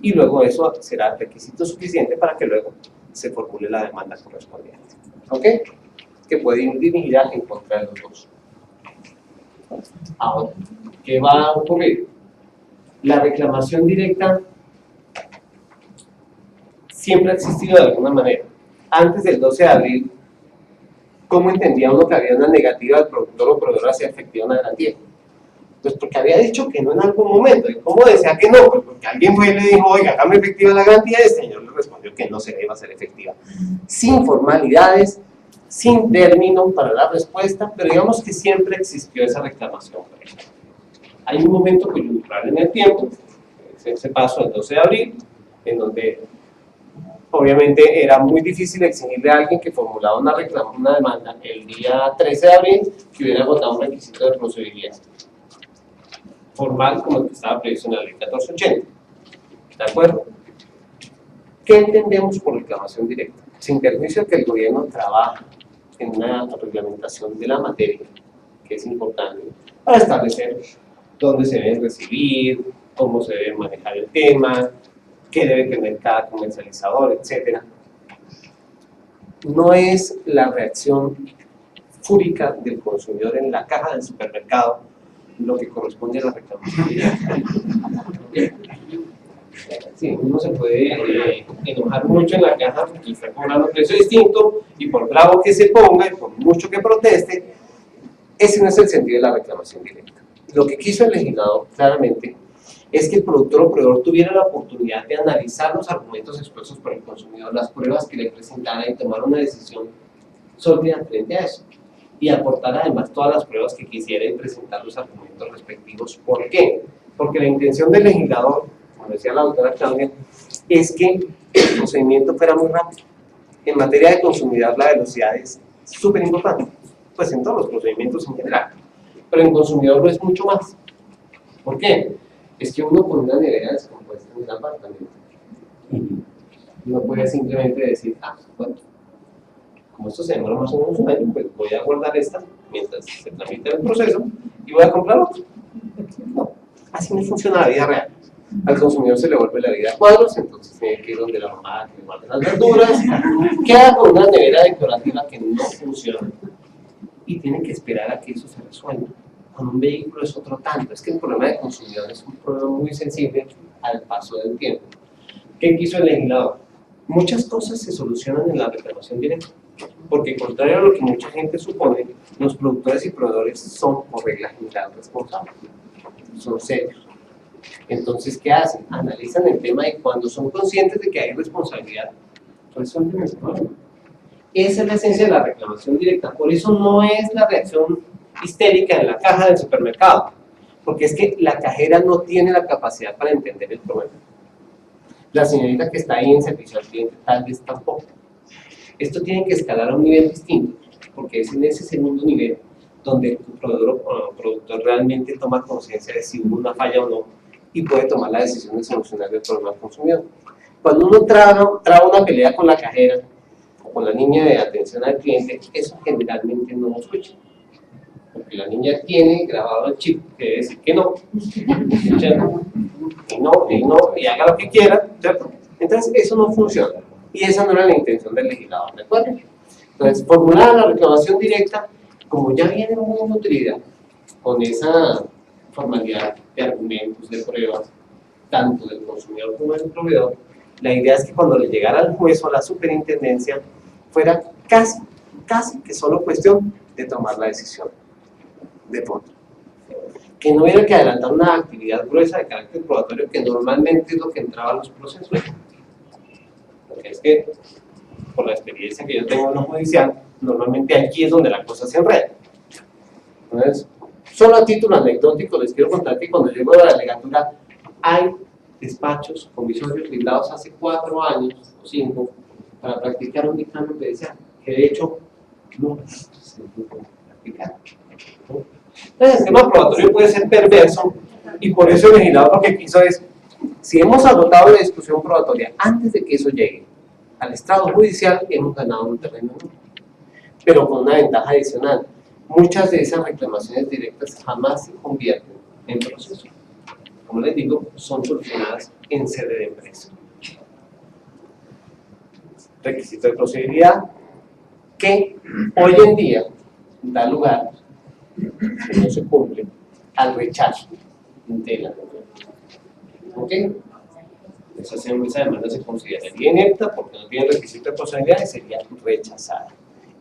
y luego eso será requisito suficiente para que luego se formule la demanda correspondiente. ¿Ok? Que puede ir dirigida en contra de los dos. Ahora, ¿qué va a ocurrir? La reclamación directa siempre ha existido de alguna manera. Antes del 12 de abril, ¿cómo entendía uno que había una negativa del productor o proveedor hacia efectiva una garantía? Pues porque había dicho que no en algún momento. ¿Y cómo decía que no? Pues porque alguien fue y le dijo, oiga, hágame efectiva la garantía, y el señor le respondió que no se debe hacer efectiva. Sin formalidades, sin término para la respuesta, pero digamos que siempre existió esa reclamación. Hay un momento coyuntural en el tiempo, es ese paso del 12 de abril, en donde obviamente era muy difícil exigirle a alguien que formulaba una demanda el día 13 de abril que hubiera agotado un requisito de procedibilidad formal como el que estaba previsto en la ley 1480. ¿De acuerdo? ¿Qué entendemos por reclamación directa? Sin perjuicio que el gobierno trabaja en una reglamentación de la materia, que es importante, para establecer dónde se deben recibir, cómo se debe manejar el tema, qué debe tener cada comercializador, etc. No es la reacción fúrica del consumidor en la caja del supermercado lo que corresponde a la reclamación directa. Sí, uno se puede enojar mucho en la caja porque está cobrando un precio distinto y por bravo que se ponga y por mucho que proteste, ese no es el sentido de la reclamación directa. Lo que quiso el legislador claramente es que el productor o proveedor tuviera la oportunidad de analizar los argumentos expuestos por el consumidor, las pruebas que le presentara y tomar una decisión sólida frente a eso. Y aportar además todas las pruebas que quisiera y presentar los argumentos respectivos. ¿Por qué? Porque la intención del legislador, como decía la doctora Claudia, es que el procedimiento fuera muy rápido. En materia de consumidor la velocidad es súper importante, pues en todos los procedimientos en general, pero en consumidor lo es mucho más. ¿Por qué? Es que uno con una nevera descompuesta en el apartamento no puede simplemente decir, bueno, como esto se demora más o menos un año, pues voy a guardar esta mientras se tramita el proceso y voy a comprar otro. No, así no funciona la vida real. Al consumidor se le vuelve la vida a cuadros, entonces tiene que ir donde la mamá que guarda las verduras, queda con una nevera decorativa que no funciona y tiene que esperar a que eso se resuelva. Con un vehículo es otro tanto. Es que el problema de consumidor es un problema muy sensible al paso del tiempo. ¿Qué quiso el legislador? Muchas cosas se solucionan en la reclamación directa. Porque contrario a lo que mucha gente supone, los productores y proveedores son por regla general responsables, son serios. Entonces, ¿qué hacen? Analizan el tema y cuando son conscientes de que hay responsabilidad, resuelven el problema. Esa es la esencia de la reclamación directa. Por eso no es la reacción histérica en la caja del supermercado, porque es que la cajera no tiene la capacidad para entender el problema. La señorita que está ahí en servicio al cliente tal vez tampoco. Esto tiene que escalar a un nivel distinto, porque es en ese segundo nivel donde tu proveedor o productor realmente toma conciencia de si hubo una falla o no y puede tomar la decisión de solucionar el problema al consumidor. Cuando uno traba una pelea con la cajera o con la niña de atención al cliente, eso generalmente no lo escucha. Porque la niña tiene grabado el chip que debe decir que no, ¿cierto? Y haga lo que quiera, ¿cierto? Entonces eso no funciona. Y esa no era la intención del legislador, ¿de acuerdo? Entonces, formulada la reclamación directa, como ya viene muy nutrida con esa formalidad de argumentos, de pruebas, tanto del consumidor como del proveedor, la idea es que cuando le llegara al juez o a la superintendencia, fuera casi que solo cuestión de tomar la decisión de fondo. Que no hubiera que adelantar una actividad gruesa de carácter probatorio, que normalmente es lo que entraba a los procesos. Porque es que, por la experiencia que yo tengo en lo judicial, normalmente aquí es donde la cosa se enreda. Entonces, solo a título anecdótico les quiero contar que cuando llego a la delegatura hay despachos comisorios liberados hace 4 años o 5 para practicar un dictamen judicial, que de hecho no se puede practicar. Entonces, el tema probatorio puede ser perverso y por eso el legislador lo que quiso es, si hemos agotado la discusión probatoria antes de que eso llegue al estrado judicial, hemos ganado un terreno nuevo. Pero con una ventaja adicional, muchas de esas reclamaciones directas jamás se convierten en proceso. Como les digo, son solucionadas en sede de empresa. Requisito de procedibilidad que hoy en día da lugar, si no se cumple, al rechazo de la demanda. ¿Ok? Esa demanda se consideraría inepta porque no tiene requisito de procedibilidad y sería rechazada.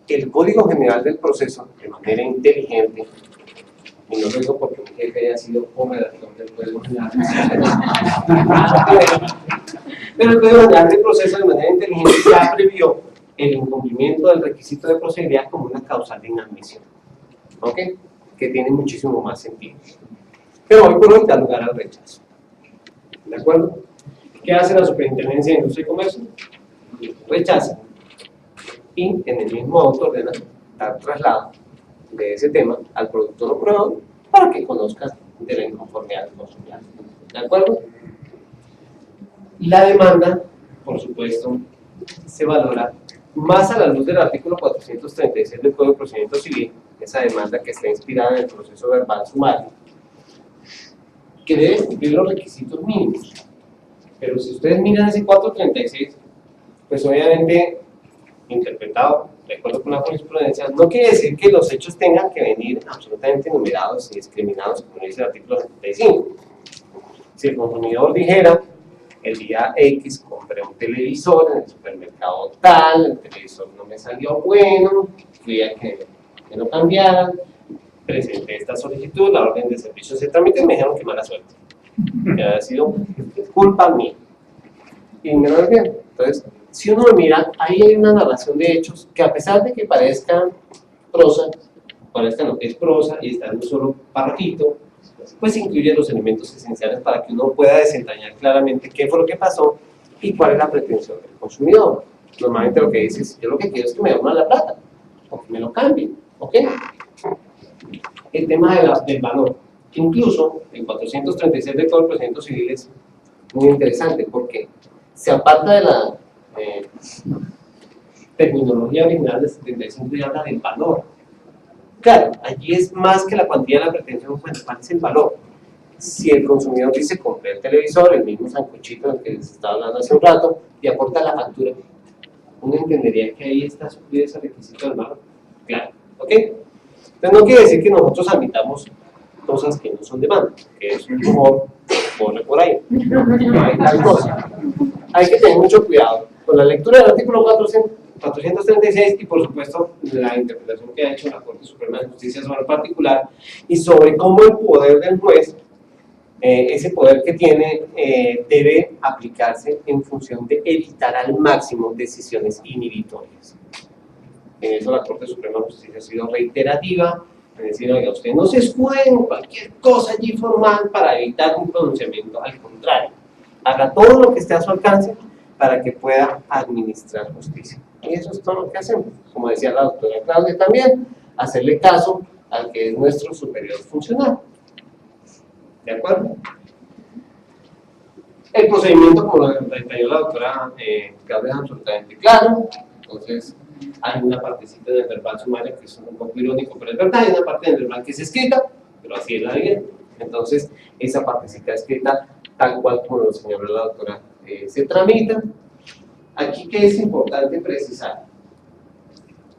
El Código General del Proceso, de manera inteligente, y no lo digo porque mi jefe haya sido co-redactor del Código General, pero el Código General del Proceso, de manera inteligente, ya previó el incumplimiento del requisito de procedibilidad como una causal de inadmisión. ¿Ok? Que tiene muchísimo más sentido. Pero hoy por hoy da lugar al rechazo. ¿De acuerdo? ¿Qué hace la Superintendencia de Industria y Comercio? Rechaza. Y en el mismo auto ordena dar traslado de ese tema al productor o proveedor para que conozca de la inconformidad del consumidor. ¿De acuerdo? La demanda, por supuesto, se valora más a la luz del artículo 436 del Código de Procedimiento Civil, esa demanda que está inspirada en el proceso verbal sumario, que debe cumplir los requisitos mínimos. Pero si ustedes miran ese 436, pues obviamente, interpretado de acuerdo con la jurisprudencia, no quiere decir que los hechos tengan que venir absolutamente enumerados y discriminados, como dice el artículo 75. Si el consumidor dijera, el día X compré un televisor en el supermercado tal, el televisor no me salió bueno, fui a que me lo cambiaran, presenté esta solicitud, la orden de servicio se tramite y me dijeron que mala suerte, que había sido culpa mía. Y me lo bien. Entonces, si uno lo mira, ahí hay una narración de hechos que a pesar de que parezca prosa, parezca no, es prosa y está en un solo parrafito, pues incluye los elementos esenciales para que uno pueda desentrañar claramente qué fue lo que pasó y cuál es la pretensión del consumidor. Normalmente lo que dice es, yo lo que quiero es que me devuelvan la plata, o que me lo cambien, ¿ok? El tema del valor, incluso el 436 del Código de Procedimientos Civiles, muy interesante, porque se aparta de la terminología original del 75 y habla del valor. Claro, allí es más que la cuantía de la pretensión, pues, ¿cuál es el valor? Si el consumidor dice, compré el televisor, el mismo sancochito del que les estaba hablando hace un rato, y aporta la factura, uno entendería que ahí está suplido ese requisito del valor. Claro, ¿ok? Entonces no quiere decir que nosotros admitamos cosas que no son demanda, que es un rumor, corre por ahí. No hay tal cosa. Hay que tener mucho cuidado con la lectura del artículo 436 y por supuesto la interpretación que ha hecho la Corte Suprema de Justicia sobre el particular y sobre cómo el poder del juez, ese poder que tiene, debe aplicarse en función de evitar al máximo decisiones inhibitorias. En eso la Corte Suprema de Justicia ha sido reiterativa, es decir, oiga, usted no se escude en cualquier cosa allí formal para evitar un pronunciamiento, al contrario, haga todo lo que esté a su alcance para que pueda administrar justicia. Y eso es todo lo que hacemos. Como decía la doctora Claudia también, hacerle caso al que es nuestro superior funcional. ¿De acuerdo? El procedimiento, como lo detalló la doctora Claudia, es absolutamente claro. Entonces, hay una partecita del verbal sumario que es un poco irónico, pero es verdad, hay una parte del verbal que es escrita, pero así es la ley. Entonces, esa partecita escrita, tal cual como lo señaló la doctora, se tramita. Aquí que es importante precisar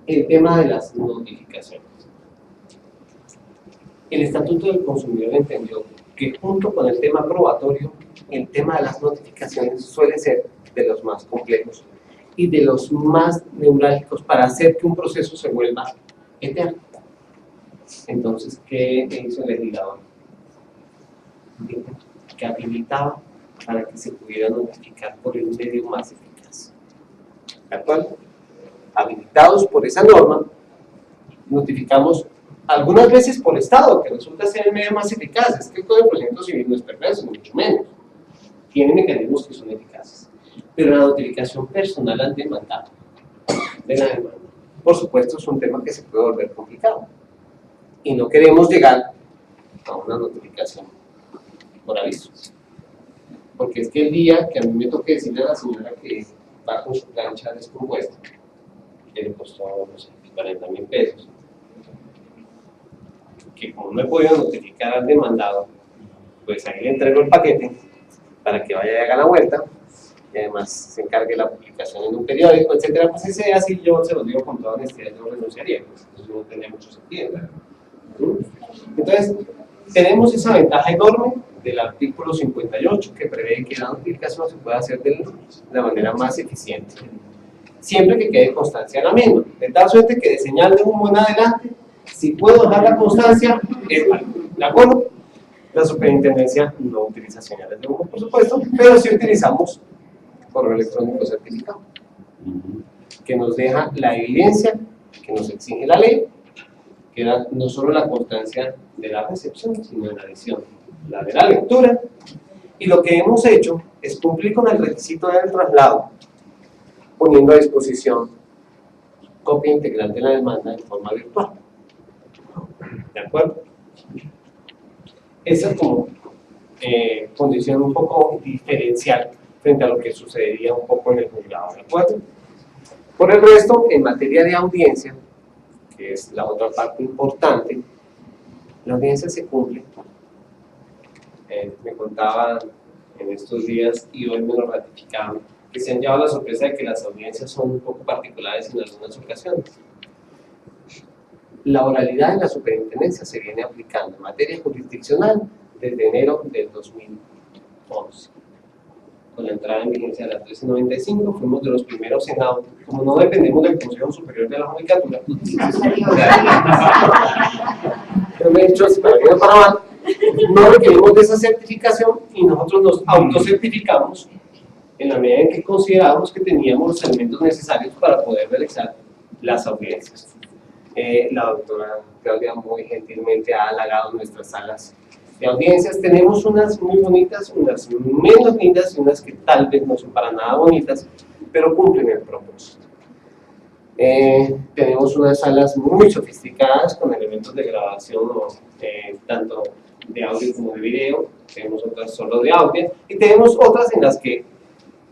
el tema de las notificaciones. El Estatuto del Consumidor entendió que junto con el tema probatorio, el tema de las notificaciones suele ser de los más complejos y de los más neurálgicos para hacer que un proceso se vuelva eterno. Entonces, ¿qué hizo el legislador? Que habilitaba para que se pudiera notificar por el medio más eficaz. ¿De acuerdo? Habilitados por esa norma, notificamos algunas veces por Estado, que resulta ser el medio más eficaz. Es que el Código de Procedimiento Civil no es perverso, mucho menos. Tiene mecanismos que son eficaces. Pero la notificación personal al demandado, de la demanda, por supuesto, es un tema que se puede volver complicado. Y no queremos llegar a una notificación por aviso. Porque es que el día que a mí me toque decirle a la señora que va con su plancha descompuesta, que le costó, no sé, 40.000 pesos, que como no he podido notificar al demandado, pues ahí le entrego el paquete para que vaya y haga la vuelta, y además se encargue la publicación en un periódico, etcétera. Pues ese así yo se lo digo con toda honestidad, yo renunciaría, pues eso no tiene mucho sentido, ¿verdad? Entonces, tenemos esa ventaja enorme del artículo 58 que prevé que la notificación se pueda hacer de la manera más eficiente, siempre que quede constancia en la misma, de tal suerte que de señal de humo en adelante, si puedo dejar la constancia, es válido. ¿De acuerdo? La superintendencia no utiliza señales de humo, por supuesto, pero sí utilizamos correo electrónico certificado, que nos deja la evidencia que nos exige la ley, que da no solo la constancia de la recepción, sino de la edición, la de la lectura, y lo que hemos hecho es cumplir con el requisito del traslado, poniendo a disposición copia integral de la demanda en forma virtual. ¿De acuerdo? Esa es como condición un poco diferencial frente a lo que sucedería un poco en el juzgado. ¿De acuerdo? Por el resto, en materia de audiencia, que es la otra parte importante, la audiencia se cumple. Me contaban en estos días y hoy me lo ratificaban, que se han llevado la sorpresa de que las audiencias son un poco particulares en algunas ocasiones. La oralidad en la superintendencia se viene aplicando en materia jurisdiccional desde enero del 2011. Con la entrada en vigencia de la 1395, fuimos de los primeros senados, como no dependemos del Consejo Superior de la Judicatura, yo me he dicho, para bien o para mal, no requerimos de esa certificación y nosotros nos autocertificamos en la medida en que consideramos que teníamos los elementos necesarios para poder realizar las audiencias. La doctora Claudia muy gentilmente ha halagado nuestras salas de audiencias. Tenemos unas muy bonitas, unas menos lindas y unas que tal vez no son para nada bonitas, pero cumplen el propósito. Tenemos unas salas muy sofisticadas con elementos de grabación, tanto de audio como de video. Tenemos otras solo de audio y tenemos otras en las que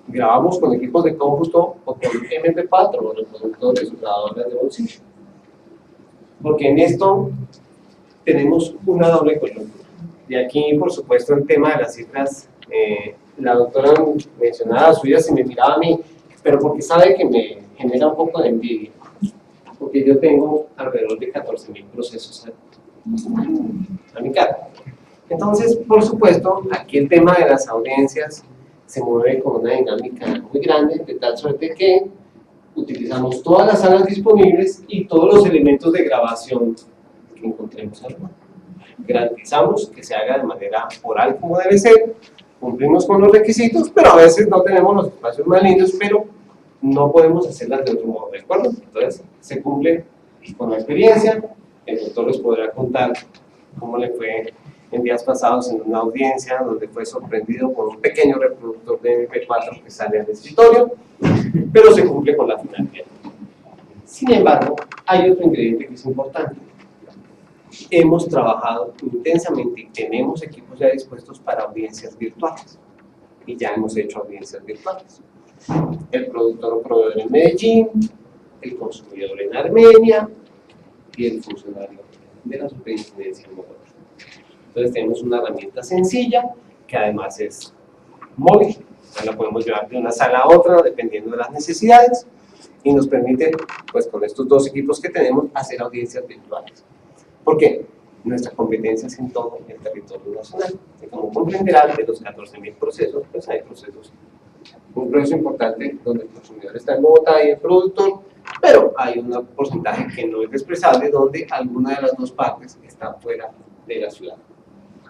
grabamos con equipos de cómputo o con MP4 o reproductores o grabadoras de bolsillo. Porque en esto tenemos una doble coyuntura. De aquí, por supuesto, el tema de las cifras, la doctora mencionaba las suyas y me miraba a mí, pero porque sabe que me genera un poco de envidia, porque yo tengo alrededor de 14.000 procesos a mi cargo. Entonces, por supuesto, aquí el tema de las audiencias se mueve con una dinámica muy grande, de tal suerte que utilizamos Utilizamos todas las salas disponibles y todos los elementos de grabación que encontremos al mano. Garantizamos que se haga de manera oral como debe ser, cumplimos con los requisitos, pero a veces no tenemos los espacios más lindos, pero no podemos hacerlas de otro modo, ¿de acuerdo? Entonces, se cumple con la experiencia, el doctor les podrá contar cómo le fue en días pasados en una audiencia donde fue sorprendido por un pequeño reproductor de MP4 que sale al escritorio, pero se cumple con la finalidad. Sin embargo, hay otro ingrediente que es importante. Hemos trabajado intensamente y tenemos equipos ya dispuestos para audiencias virtuales. Y ya hemos hecho audiencias virtuales. El productor o proveedor en Medellín, el consumidor en Armenia y el funcionario de la superintendencia en Bogotá. Entonces tenemos una herramienta sencilla que además es móvil. La podemos llevar de una sala a otra dependiendo de las necesidades y nos permite, pues con estos dos equipos que tenemos, hacer audiencias virtuales. ¿Por qué? Nuestra competencia es en todo el territorio nacional. Y como comprenderán, de los 14.000 procesos, pues hay procesos. Un proceso importante donde el consumidor está en Bogotá y el productor, pero hay un porcentaje que no es expresable donde alguna de las dos partes está fuera de la ciudad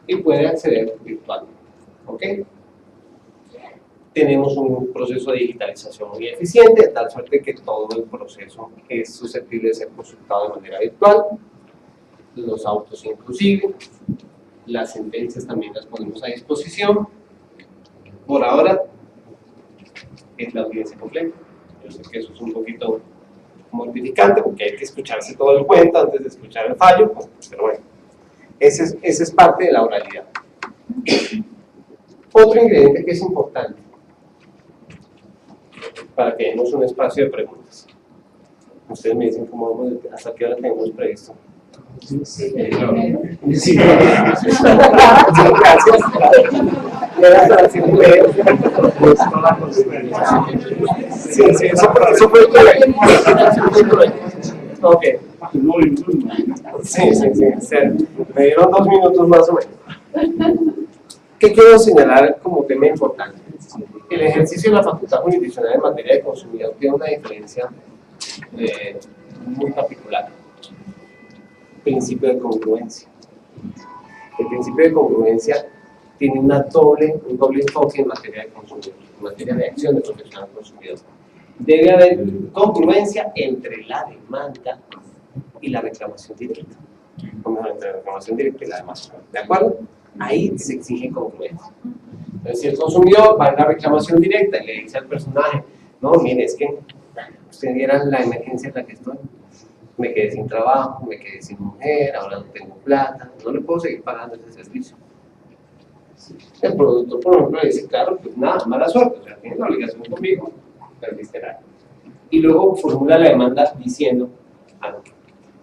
y puede acceder virtualmente. ¿Ok? Tenemos un proceso de digitalización muy eficiente, de tal suerte que todo el proceso es susceptible de ser consultado de manera virtual. Los autos inclusive, las sentencias también las ponemos a disposición. Por ahora es la audiencia completa. Yo sé que eso es un poquito mortificante porque hay que escucharse todo el cuento antes de escuchar el fallo, pero bueno, ese es parte de la oralidad. Otro ingrediente que es importante para que demos un espacio de preguntas. Ustedes me dicen cómo vamos, hasta qué hora tenemos previsto. Sí, gracias. Sí, eso fue cruel. Ok. Sí, me dieron 2 minutos más o menos. ¿Qué quiero señalar como tema importante? El ejercicio de la facultad jurisdiccional en materia de consumidor tiene una diferencia muy particular. Principio de congruencia. El principio de congruencia tiene un doble enfoque en materia de consumidor, en materia de acción de protección al consumidor. Debe haber congruencia entre la demanda y la reclamación directa. O mejor, entre la reclamación directa y la demanda. ¿De acuerdo? Ahí se exige congruencia. Entonces, si el consumidor va a la reclamación directa y le dice al personaje, no, mire, es que usted viera la emergencia en la que estoy, me quedé sin trabajo, me quedé sin mujer, ahora no tengo plata, no le puedo seguir pagando ese servicio. El productor, por ejemplo, le dice, claro, pues nada, mala suerte, o sea, tienes la obligación conmigo, perdiste el año. Y luego formula la demanda diciendo,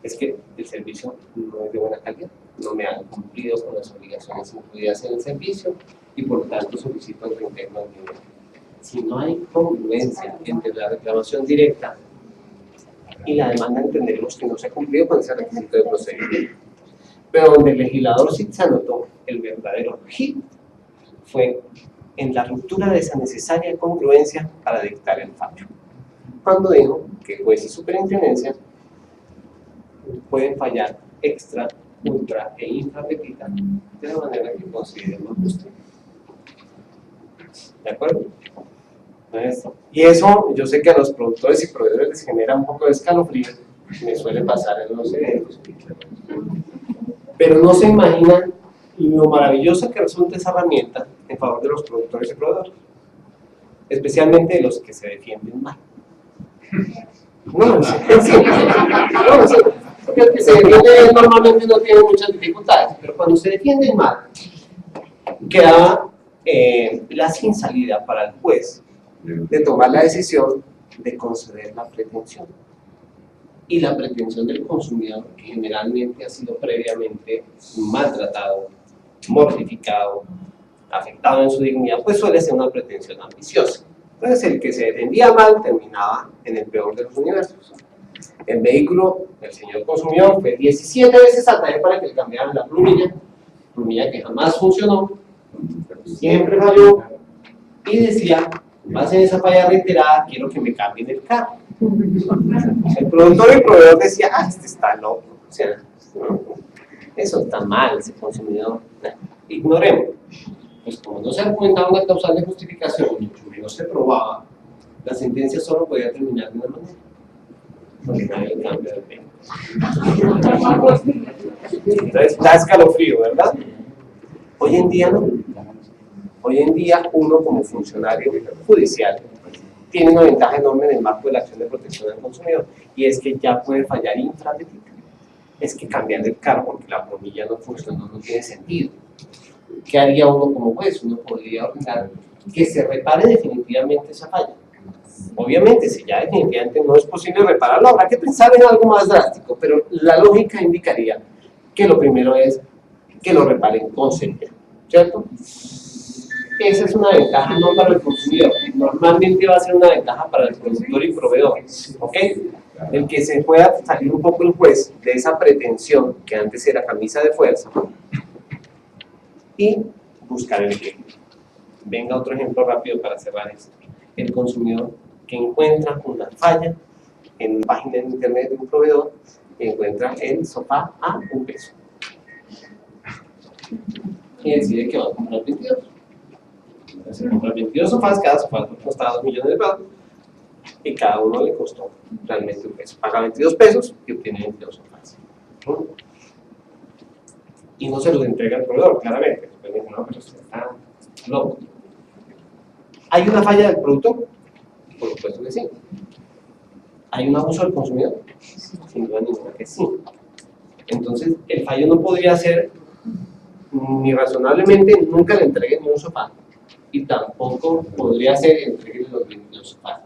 es que el servicio no es de buena calidad, no me han cumplido con las obligaciones incluidas en el servicio y por lo tanto solicito el reintegro del dinero. Si no hay congruencia entre la reclamación directa y la demanda, entenderemos que no se ha cumplido con ese requisito de procedimiento. Pero donde el legislador sí se anotó el verdadero hit fue en la ruptura de esa necesaria congruencia para dictar el fallo. Cuando dijo que juez y superintendencia pueden fallar extra, ultra e infra petita de la manera que consideren más justo. ¿De acuerdo? Y eso, yo sé que a los productores y proveedores les genera un poco de escalofrío, me suele pasar en los eventos, pero no se imaginan lo maravillosa que resulta esa herramienta en favor de los productores y proveedores, especialmente de los que se defienden mal. No, porque el que se defiende normalmente no tiene muchas dificultades, pero cuando se defienden mal, queda la sin salida para el juez de tomar la decisión de conceder la pretensión. Y la pretensión del consumidor, que generalmente ha sido previamente maltratado, mortificado, afectado en su dignidad, pues suele ser una pretensión ambiciosa. Entonces el que se defendía mal terminaba en el peor de los universos. El vehículo del señor consumidor fue 17 veces a traer para que le cambiaran la plumilla que jamás funcionó, pero siempre falló, y decía, más en esa falla reiterada, quiero que me cambien el carro. El productor y el proveedor decía, ah, este está loco, o sea, no, eso está mal, ese consumidor, ignoremos. Pues como no se argumentaba una causal de justificación, y mucho menos se probaba, la sentencia solo podía terminar de una manera, porque nadie le cambia de tema. Entonces da escalofrío, ¿verdad? Hoy en día no. Hoy en día uno como funcionario judicial tiene una ventaja enorme en el marco de la acción de protección del consumidor, y es que ya puede fallar infradelito. Es que cambiar el cargo porque la plomilla no funcionó no tiene sentido. ¿Qué haría uno como juez? Uno podría ordenar que se repare definitivamente esa falla. Obviamente, si ya definitivamente no es posible repararlo, habrá que pensar en algo más drástico, pero la lógica indicaría que lo primero es que lo reparen con seriedad, ¿cierto? Esa es una ventaja no para el consumidor, normalmente va a ser una ventaja para el productor y proveedor, ¿ok? El que se pueda salir un poco el juez de esa pretensión que antes era camisa de fuerza y buscar el equilibrio. Venga otro ejemplo rápido para cerrar esto. El consumidor que encuentra una falla en una página de internet de un proveedor y encuentra el sofá a $1 y decide que va a comprar 22. Se compra 22 sofás, cada sofá costaba $2 millones y cada uno le costó realmente $1. Paga 22 pesos y obtiene 22 sofás. Y no se los entrega al proveedor, claramente. Después dice, no, pero usted está loco. ¿Hay una falla del producto? Por supuesto que sí. ¿Hay un abuso del consumidor? Sin duda ninguna que sí. Entonces, el fallo no podría ser ni razonablemente nunca le entreguen ni un sofá, y tampoco podría ser entregues los sofás.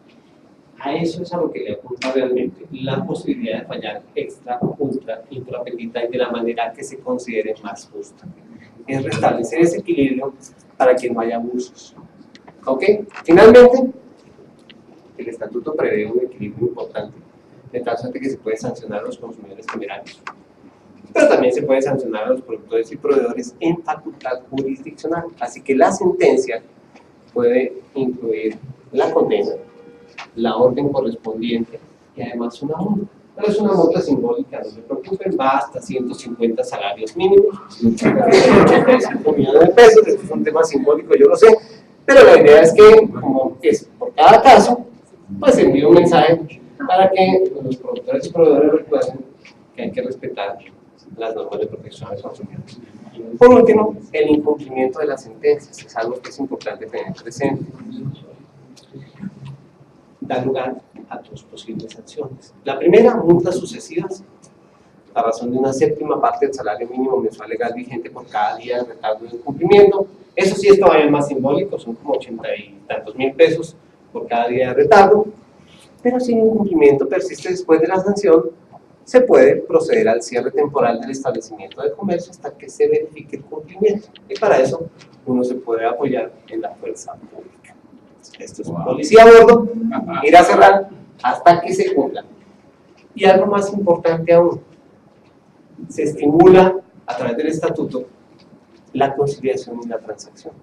A eso es a lo que le apunta realmente la posibilidad de fallar extra, ultra, intrapetita y de la manera que se considere más justa. Es restablecer ese equilibrio para que no haya abusos. ¿Ok? Finalmente, el estatuto prevé un equilibrio importante, de tal suerte que se puede sancionar a los consumidores temerarios, pero también se puede sancionar a los productores y proveedores en facultad jurisdiccional. Así que la sentencia puede incluir la condena, la orden correspondiente y además una multa. Pero es una multa simbólica, no se preocupen, va hasta 150 salarios mínimos, 85 millones de pesos. Este es un tema simbólico, yo lo sé, pero la idea es que, como es por cada caso, pues envíe un mensaje para que los productores y proveedores recuerden que hay que respetar las normas de protección a los consumidores. Por último, el incumplimiento de las sentencias es algo que es importante tener presente. Da lugar a dos posibles sanciones. La primera, multas sucesivas a razón de una séptima parte del salario mínimo mensual legal vigente por cada día de retardo de incumplimiento. Eso sí es todavía más simbólico, son como 80 y tantos mil pesos por cada día de retardo, pero si el incumplimiento persiste después de la sanción, se puede proceder al cierre temporal del establecimiento de comercio hasta que se verifique el cumplimiento. Y para eso uno se puede apoyar en la fuerza pública. Esto es un policía a bordo, ir a cerrar hasta que se cumpla. Y algo más importante aún, se estimula a través del estatuto la conciliación y la transacción.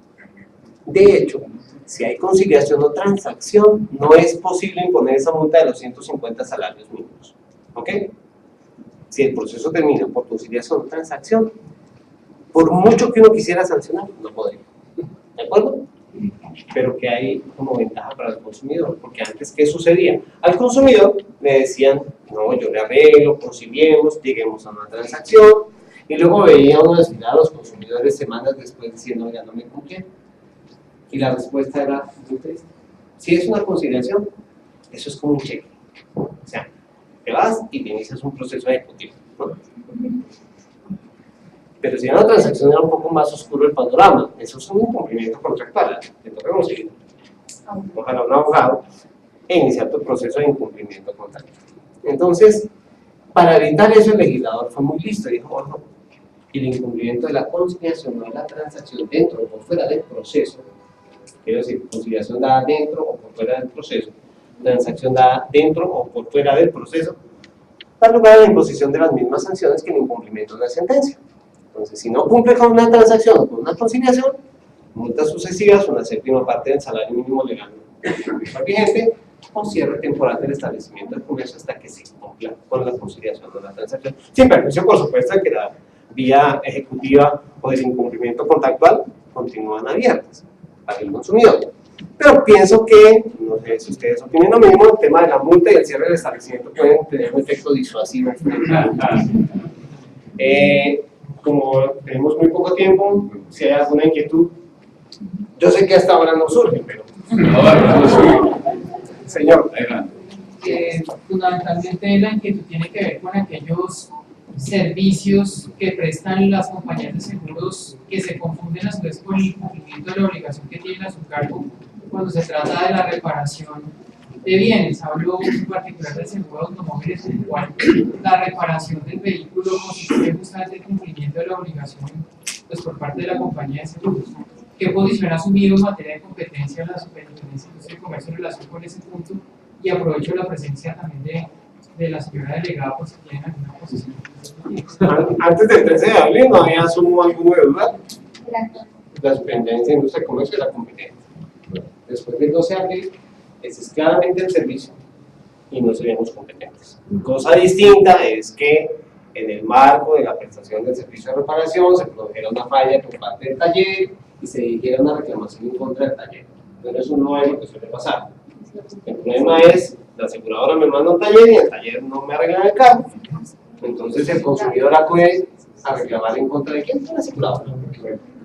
De hecho, si hay conciliación o transacción, no es posible imponer esa multa de los 150 salarios mínimos. ¿Ok? Si el proceso termina por conciliación o transacción, por mucho que uno quisiera sancionar, no podría. ¿De acuerdo? Pero que hay como ventaja para el consumidor, porque antes, ¿qué sucedía? Al consumidor le decían, no, yo le arreglo, conciliemos, lleguemos a una transacción, y luego veía uno desfilar a los consumidores semanas después diciendo, ya no me cumplieron. Y la respuesta era muy triste. Si es una conciliación, eso es como un cheque. O sea, te vas y te inicias un proceso ejecutivo, ¿no? Pero si una transacción era un poco más oscuro el panorama, eso es un incumplimiento contractual, te toca conseguir, ojalá un abogado, e iniciar tu proceso de incumplimiento contractual. Entonces, para evitar eso, el legislador fue muy listo y dijo, ojo, el incumplimiento de la conciliación o de la transacción dentro o por fuera del proceso, quiero decir, conciliación dada dentro o por fuera del proceso, transacción dada dentro o por fuera del proceso, da lugar a la imposición de las mismas sanciones que el incumplimiento de la sentencia. Entonces, si no cumple con una transacción o con una conciliación, multas sucesivas, una séptima parte del salario mínimo legal vigente, o cierre temporal del establecimiento de comercio hasta que se cumpla con la conciliación de la transacción, sin perjuicio, por supuesto, de que la vía ejecutiva o del incumplimiento contractual continúan abiertas para el consumidor. Pero pienso que, no sé si ustedes opinan lo mismo, el tema de la multa y el cierre del establecimiento pueden tener un efecto disuasivo. Como tenemos muy poco tiempo, si hay alguna inquietud, yo sé que hasta ahora no surge, pero... Señor. Fundamentalmente la inquietud tiene que ver con aquellos servicios que prestan las compañías de seguros que se confunden a su vez con el cumplimiento de la obligación que tienen a su cargo cuando se trata de la reparación de bienes. Hablo en particular del seguro de automóviles, en el cual la reparación del vehículo constituye justamente el cumplimiento de la obligación pues, por parte de la compañía de seguros. ¿Qué posición ha asumido en materia de competencia la Superintendencia de Industria y Comercio en relación con ese punto? Y aprovecho la presencia también de la señora delegada por si tienen alguna posición. Antes del 13 de abril no había asumo alguno de duda. La Superintendencia de Industria y Comercio era competente. Después del 12 de abril, ese es claramente el servicio y no seríamos competentes. Cosa distinta es que en el marco de la prestación del servicio de reparación se produjera una falla por parte del taller y se dirigiera una reclamación en contra del taller. Pero eso no es lo que suele pasar. El problema es, la aseguradora me manda un taller y el taller no me arregla el carro. Entonces el consumidor acude a reclamar en contra de quién, de la aseguradora.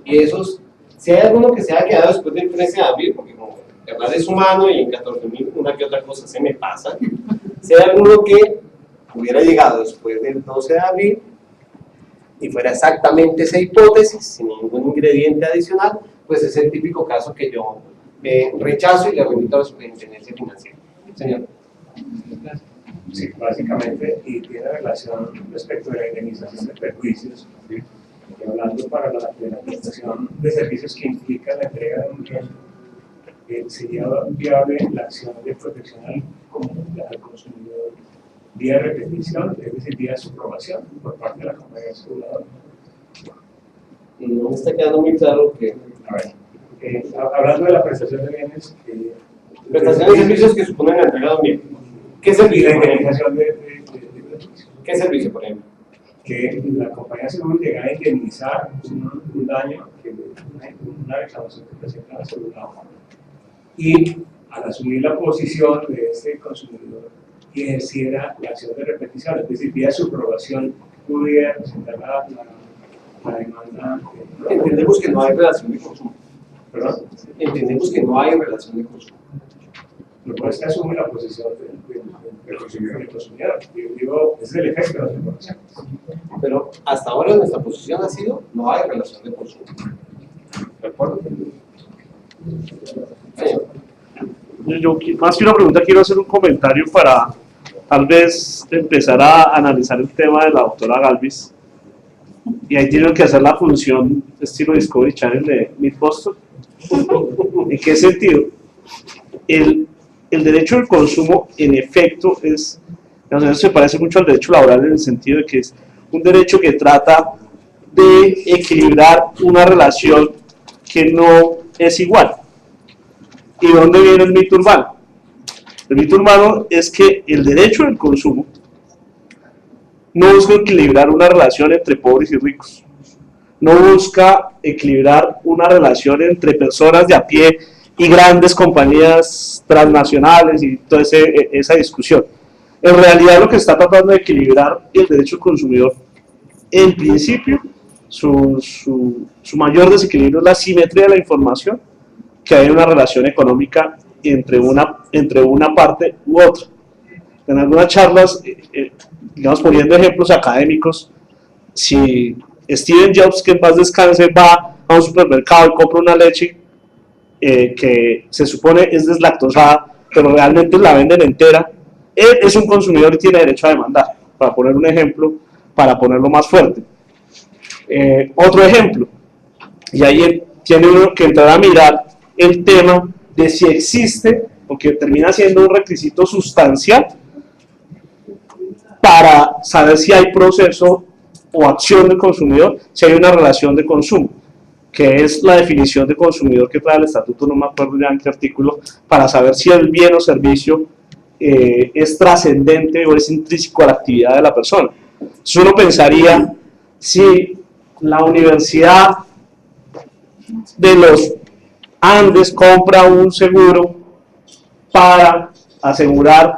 Y esos, si hay alguno que se haya quedado después del 13 de abril, porque como verdad es humano y en 14.000 una que otra cosa se me pasa, si hay alguno que hubiera llegado después del 12 de abril y fuera exactamente esa hipótesis, sin ningún ingrediente adicional, pues es el típico caso que yo rechazo y le remito a la Superintendencia Financiera. Señor. Sí, básicamente, y tiene relación respecto de la indemnización de perjuicios, ¿sí? Y hablando para la prestación de servicios que implican la entrega de un bien, sería viable la acción de protección al consumidor vía repetición, es decir, vía subrogación por parte de la compañía aseguradora. Y no me está quedando muy claro que... A ver, hablando de la prestación de bienes... prestación de servicios que suponen la entrega de un bien. ¿Qué servicio? La indemnización de ¿Qué servicio, por ejemplo? Que la compañía de seguros llega a indemnizar un daño, una reclamación que presenta el asegurado. Y al asumir la posición de este consumidor y ejerciera la acción de repetición, es decir, vía subrogación, pudiera presentar la demanda. Entendemos que no hay relación de consumo. ¿Perdón? Entendemos que no hay relación de consumo. Lo es que asume la posición del consumidor. Digo, ese es el efecto de la subrogación. Pero hasta ahora nuestra posición ha sido no hay relación de consumo. ¿De acuerdo? Yo, más que una pregunta, quiero hacer un comentario para tal vez empezar a analizar el tema de la doctora Galvis. Y ahí tienen que hacer la función estilo Discovery Channel de Mythbusters. ¿En qué sentido? El derecho al consumo, en efecto, se parece mucho al derecho laboral en el sentido de que es un derecho que trata de equilibrar una relación que no es igual. ¿Y dónde viene el mito urbano? El mito urbano es que el derecho al consumo no busca equilibrar una relación entre pobres y ricos. No busca equilibrar una relación entre personas de a pie y grandes compañías transnacionales y toda esa discusión. En realidad lo que está tratando de equilibrar el derecho al consumidor, en principio, su mayor desequilibrio es la simetría de la información, que hay una relación económica entre una parte u otra. En algunas charlas, digamos poniendo ejemplos académicos, si Steve Jobs, que en paz descanse, va a un supermercado y compra una leche que se supone es deslactosada, pero realmente la venden entera, él es un consumidor y tiene derecho a demandar, para poner un ejemplo, para ponerlo más fuerte. Otro ejemplo, y ahí tiene uno que entrar a mirar el tema de si existe, porque termina siendo un requisito sustancial para saber si hay proceso o acción del consumidor, si hay una relación de consumo. que es la definición de consumidor que trae el estatuto, no me acuerdo ya en qué artículo, para saber si el bien o servicio es trascendente o es intrínseco a la actividad de la persona. Entonces uno pensaría, si la Universidad de los Andes compra un seguro para asegurar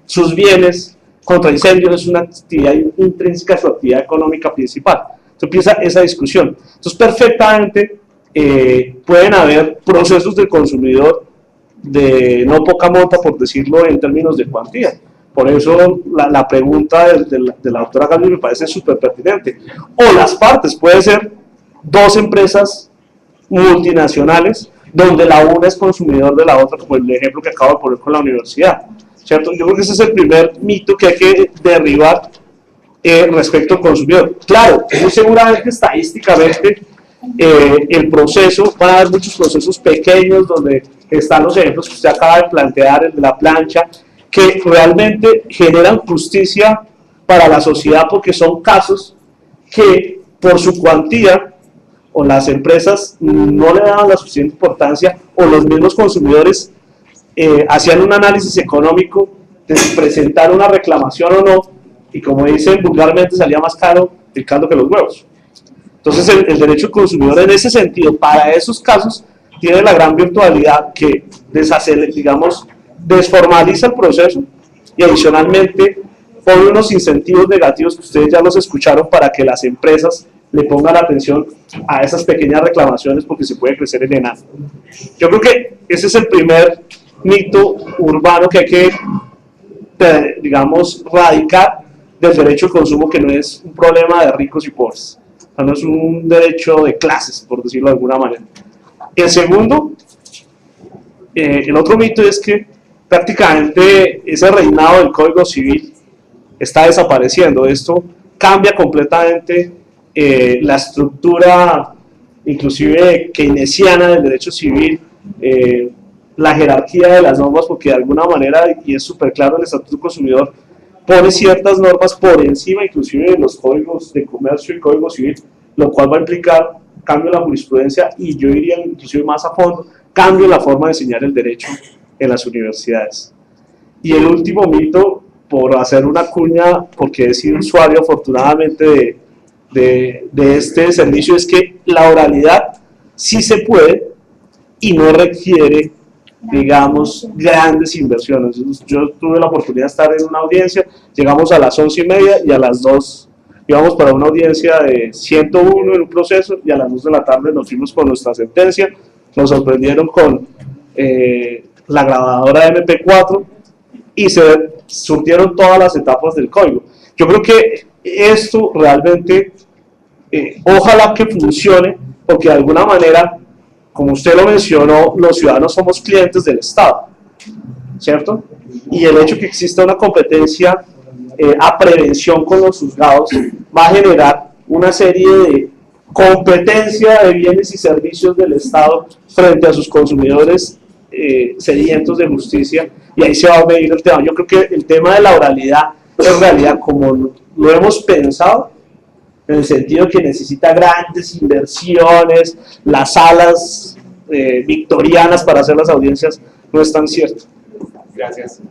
sus bienes contra incendios, es una actividad intrínseca a su actividad económica principal. Entonces empieza esa discusión. Entonces perfectamente pueden haber procesos del consumidor de no poca monta, por decirlo en términos de cuantía. Por eso la pregunta de la doctora Galvis me parece súper pertinente. O las partes, puede ser dos empresas multinacionales donde la una es consumidor de la otra, como el ejemplo que acabo de poner con la universidad, ¿cierto? Yo creo que ese es el primer mito que hay que derribar respecto al consumidor. Claro, muy seguramente estadísticamente el proceso, van a haber muchos procesos pequeños donde están los ejemplos que usted acaba de plantear, el de la plancha, que realmente generan justicia para la sociedad porque son casos que por su cuantía o las empresas no le daban la suficiente importancia o los mismos consumidores hacían un análisis económico de si presentar una reclamación o no, y como dicen vulgarmente salía más caro el caldo que los huevos. Entonces el derecho del consumidor en ese sentido, para esos casos, tiene la gran virtualidad que desformaliza el proceso y adicionalmente pone unos incentivos negativos que ustedes ya los escucharon para que las empresas le pongan atención a esas pequeñas reclamaciones porque se puede crecer en enano. Yo creo que ese es el primer mito urbano que hay que, radicar del derecho al consumo, que no es un problema de ricos y pobres, no es un derecho de clases, por decirlo de alguna manera. El segundo, el otro mito es que prácticamente ese reinado del Código Civil está desapareciendo. Esto cambia completamente la estructura, inclusive keynesiana del derecho civil, la jerarquía de las normas, porque de alguna manera, y es súper claro, el Estatuto del Consumidor pone ciertas normas por encima inclusive de los códigos de comercio y código civil, lo cual va a implicar cambio en la jurisprudencia y yo iría inclusive más a fondo, cambio en la forma de enseñar el derecho en las universidades. Y el último mito, por hacer una cuña, porque he sido usuario afortunadamente de este servicio, es que la oralidad sí se puede y no requiere, digamos, grandes inversiones. Yo tuve la oportunidad de estar en una audiencia, llegamos a las 11:30 y a las 2 íbamos para una audiencia de 101 en un proceso y a las 2 de la tarde nos fuimos con nuestra sentencia. Nos sorprendieron con la grabadora MP4 y se surtieron todas las etapas del código. Yo creo que esto realmente, ojalá que funcione, porque de alguna manera, como usted lo mencionó, los ciudadanos somos clientes del Estado, ¿cierto? Y el hecho de que exista una competencia a prevención con los juzgados va a generar una serie de competencia de bienes y servicios del Estado frente a sus consumidores sedientos de justicia, y ahí se va a medir el tema. Yo creo que el tema de la oralidad, en realidad, como lo hemos pensado, en el sentido que necesita grandes inversiones, las salas victorianas para hacer las audiencias, no es tan cierto. Gracias.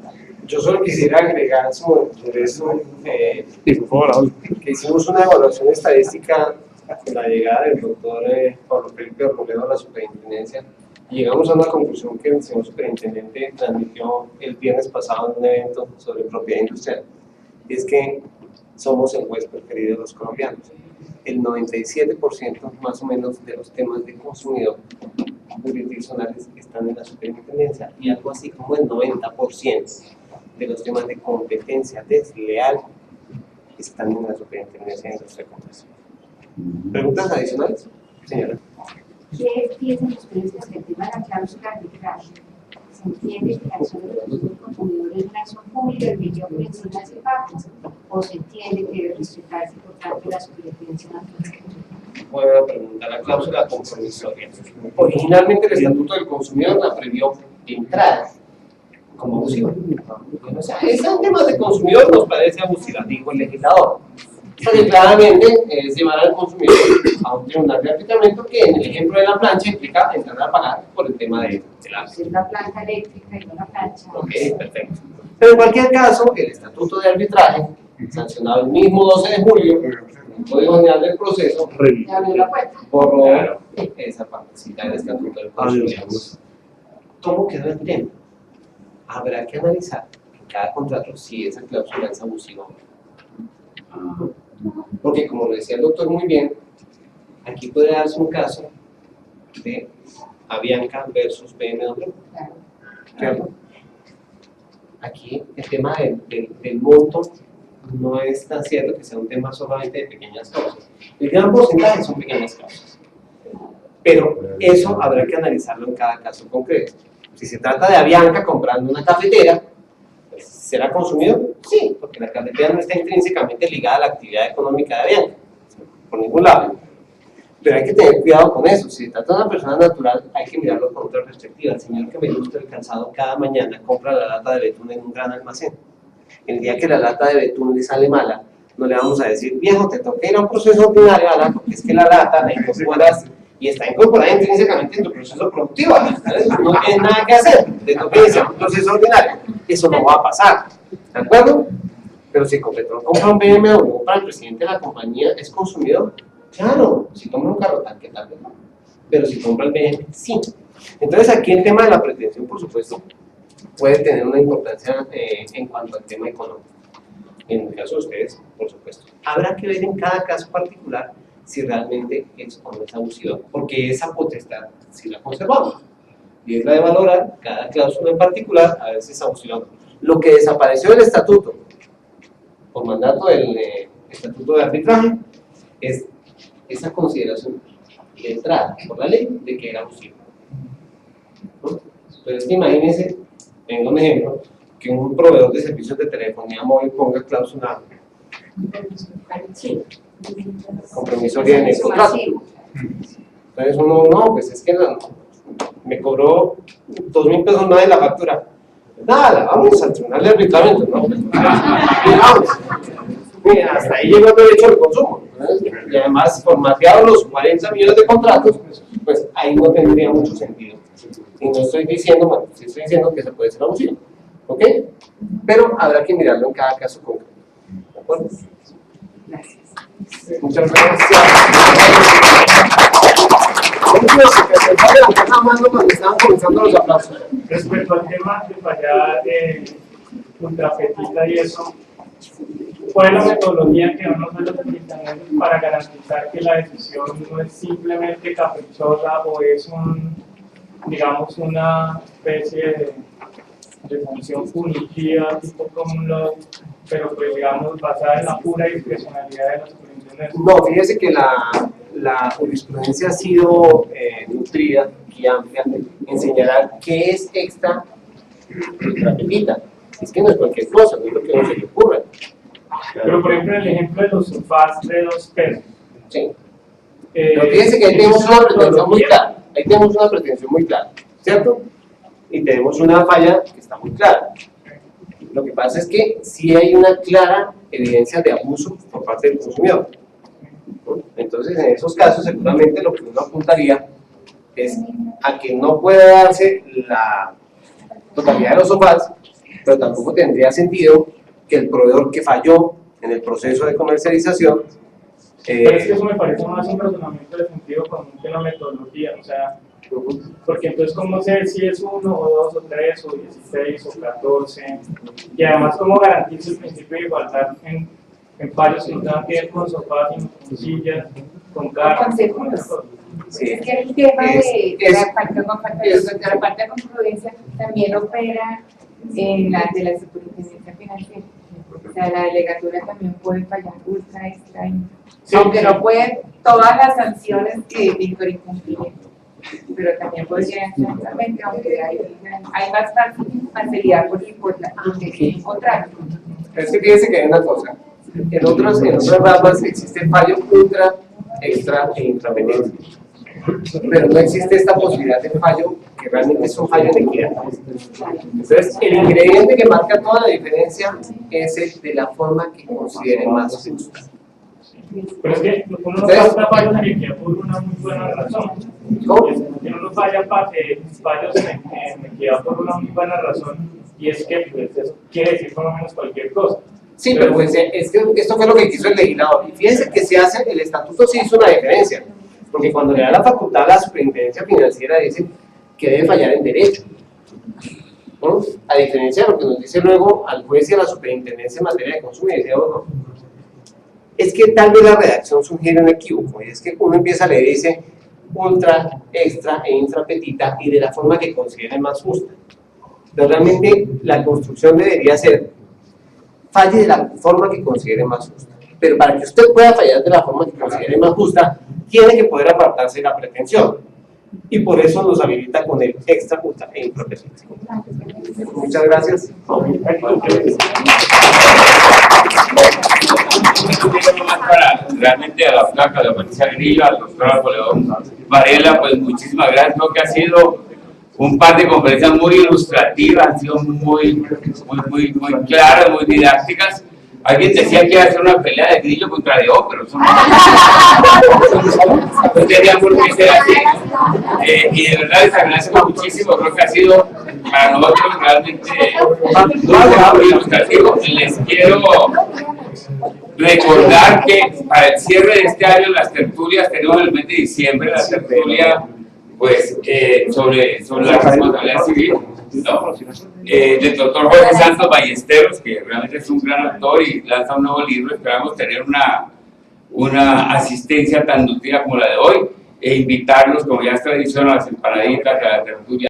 Yo solo quisiera agregar sobre eso, que hicimos una evaluación estadística con la llegada del doctor Pablo Felipe Robledo a la superintendencia, y llegamos a una conclusión que el señor superintendente transmitió el viernes pasado en un evento sobre propiedad industrial, y es que somos el juez preferido de los colombianos. El 97% más o menos de los temas de consumidor jurisdiccionales están en la superintendencia, y algo así como el 90% de los temas de competencia desleal están en la superintendencia de industria y comercio. ¿Preguntas adicionales, señora? ¿Qué piensan ustedes sobre el tema de la cláusula arbitral? ¿Se entiende que la acción de los consumidores es una acción pública y yo por encima de ese pacto? ¿O se entiende que debe respetarse por tanto la superintendencia nacional? Buena pregunta. La cláusula compromisoria. Originalmente el Estatuto del Consumidor la previó de entrada como abusiva. O sea, ese tema de consumidor nos parece abusiva, dijo el legislador. Porque claramente es llevar al consumidor a un tribunal de arbitramiento que en el ejemplo de la plancha implica entrar a pagar por el tema del agua. Es una planta eléctrica y una plancha. Ok, perfecto. Pero en cualquier caso, el estatuto de arbitraje, sancionado el mismo 12 de julio, el Código General del Proceso, Le abrió la puerta. borró esa partecita del estatuto del consumidor. ¿Cómo quedó el tema? Habrá que analizar en cada contrato si esa cláusula es abusiva o no. Porque como lo decía el doctor muy bien, aquí puede darse un caso de Avianca versus BMW. ¿Cierto? Aquí el tema del monto no es tan cierto que sea un tema solamente de pequeñas causas. El gran porcentaje son pequeñas causas. Pero eso habrá que analizarlo en cada caso concreto. Si se trata de Avianca comprando una cafetera, ¿será consumido? Sí, porque la cafetera no está intrínsecamente ligada a la actividad económica de Avianca, por ningún lado. Pero hay que tener cuidado con eso. Si se trata de una persona natural, hay que mirarlo con otra perspectiva. El señor que me gusta el calzado cada mañana compra la lata de betún en un gran almacén. El día que la lata de betún le sale mala, no le vamos a decir, viejo, te toca ir a un proceso ordinario, ¿verdad? Porque es que la lata la incorporas y está incorporada intrínsecamente en tu proceso productivo, ¿sabes? No tienes nada que hacer, te toca iniciar un proceso ordinario. Eso no va a pasar, ¿de acuerdo? Pero si Ecopetrol compra un BMW para el presidente de la compañía, ¿es consumidor? Claro, si compra un carro tanque, tal vez no. Pero si compra el BMW, sí. Entonces aquí el tema de la pretensión, por supuesto, puede tener una importancia en cuanto al tema económico. En el caso de ustedes, por supuesto. Habrá que ver en cada caso particular si realmente es o no es abusiva, porque esa potestad sí la conservamos. Y es la de valorar cada cláusula en particular a ver si es abusiva o no. Lo que desapareció del estatuto, por mandato del estatuto de arbitraje, es esa consideración de entrada por la ley de que era abusiva. ¿No? Pero es que imagínense, tengo un ejemplo, que un proveedor de servicios de telefonía móvil ponga cláusula compromisoria en el contrato. Entonces uno, no, pues es que me cobró 2.000 pesos más de la factura. Nada, vamos al tribunal de arbitramiento, ¿no? Vamos. Mira, hasta ahí llegó el derecho al consumo. Y además, formateados los 40 millones de contratos, pues ahí no tendría mucho sentido. Y no estoy diciendo, bueno, sí estoy diciendo que se puede ser abusivo. ¿Ok? Pero habrá que mirarlo en cada caso concreto. ¿De acuerdo? Gracias. Muchas gracias. Cuando estaban comenzando los aplausos. Respecto al tema de fallar ultrafetita y eso, ¿cuál es la metodología que van a usar los dictámenes para garantizar que la decisión no es simplemente caprichosa o es digamos, una especie de función punitiva, tipo common law, pero pues digamos basada en la pura discrecionalidad de las jurisdicciones? No, fíjese que la jurisprudencia ha sido nutrida y amplia en señalar qué es extra ultrafetita. Es que no es cualquier cosa, no es lo que no se le ocurre. Pero por ejemplo, el ejemplo de los sofás de 2 pesos. Sí. Pero fíjense que ahí tenemos una pretensión muy clara. Ahí tenemos una pretensión muy clara, ¿cierto? Y tenemos una falla que está muy clara. Lo que pasa es que sí hay una clara evidencia de abuso por parte del consumidor. Entonces, en esos casos, seguramente lo que uno apuntaría es a que no puede darse la totalidad de los sofás, pero tampoco tendría sentido que el proveedor que falló en el proceso de comercialización. Pero es que eso me parece más un razonamiento de sentido común que una metodología, o sea, porque entonces cómo sé si es 1 o 2 o 3 o 16 o 14, y además cómo garantizo el principio de igualdad en fallos que no tengan que ver con sofás, sino con sillas, con carros, con otras cosas. Sí, es que el tema de la parte de concurrencia también opera en la de la superintendencia financiera. O sea, la delegatura también puede fallar ultra, extra, sí, aunque sí. no puede todas las sanciones que por incumplimiento, pero también podría exactamente, aunque hay bastante facilidad por el contrato. Es que fíjense que hay una cosa. En otras ramas existe el fallo ultra, extra e intrapendiente. Pero no existe esta posibilidad de fallo que realmente es un fallo de equidad. Entonces, el ingrediente que marca toda la diferencia es el de la forma que considere más justa. Pero es que uno no pasa fallos en equidad por una muy buena razón. Uno no falla fallos en equidad por una muy buena razón, y es que pues, eso quiere decir por lo menos cualquier cosa. Sí, pero pues es que esto fue lo que quiso el legislador. Y fíjense que se hace, el estatuto sí hizo una diferencia, porque cuando le da la facultad a la superintendencia financiera dice que debe fallar en derecho, ¿no? A diferencia de lo que nos dice luego al juez y a la superintendencia en materia de consumo, y dice, oh, no. Es que tal vez la redacción sugiere un equívoco, y es que uno empieza a leer y dice ultra, extra e infrapetita, y de la forma que considere más justa. Pero realmente la construcción debería ser falle de la forma que considere más justa. Pero para que usted pueda fallar de la forma que considere más justa, tiene que poder apartarse de la pretensión. Y por eso nos habilita con el extra, ultra e infrapetita. Muchas gracias. Para realmente a la flaca de Patricia Grillo, al doctor Napoleón Varela, pues muchísimas gracias. Creo que ha sido un par de conferencias muy ilustrativas, han sido muy claras, muy didácticas. Alguien decía que iba a ser una pelea de Grillo contra León, pero eso no tenía por qué ser así. Y de verdad les agradezco muchísimo. Creo que ha sido para nosotros realmente muy ilustrativo. Les quiero recordar que para el cierre de este año las tertulias tenemos el mes de diciembre la tertulia pues sobre la responsabilidad civil, ¿no? Del doctor Jorge Santos Ballesteros, que realmente es un gran autor y lanza un nuevo libro. Esperamos tener una asistencia tan nutrida como la de hoy e invitarlos, como ya es tradición, a las empanaditas, a la tertulia.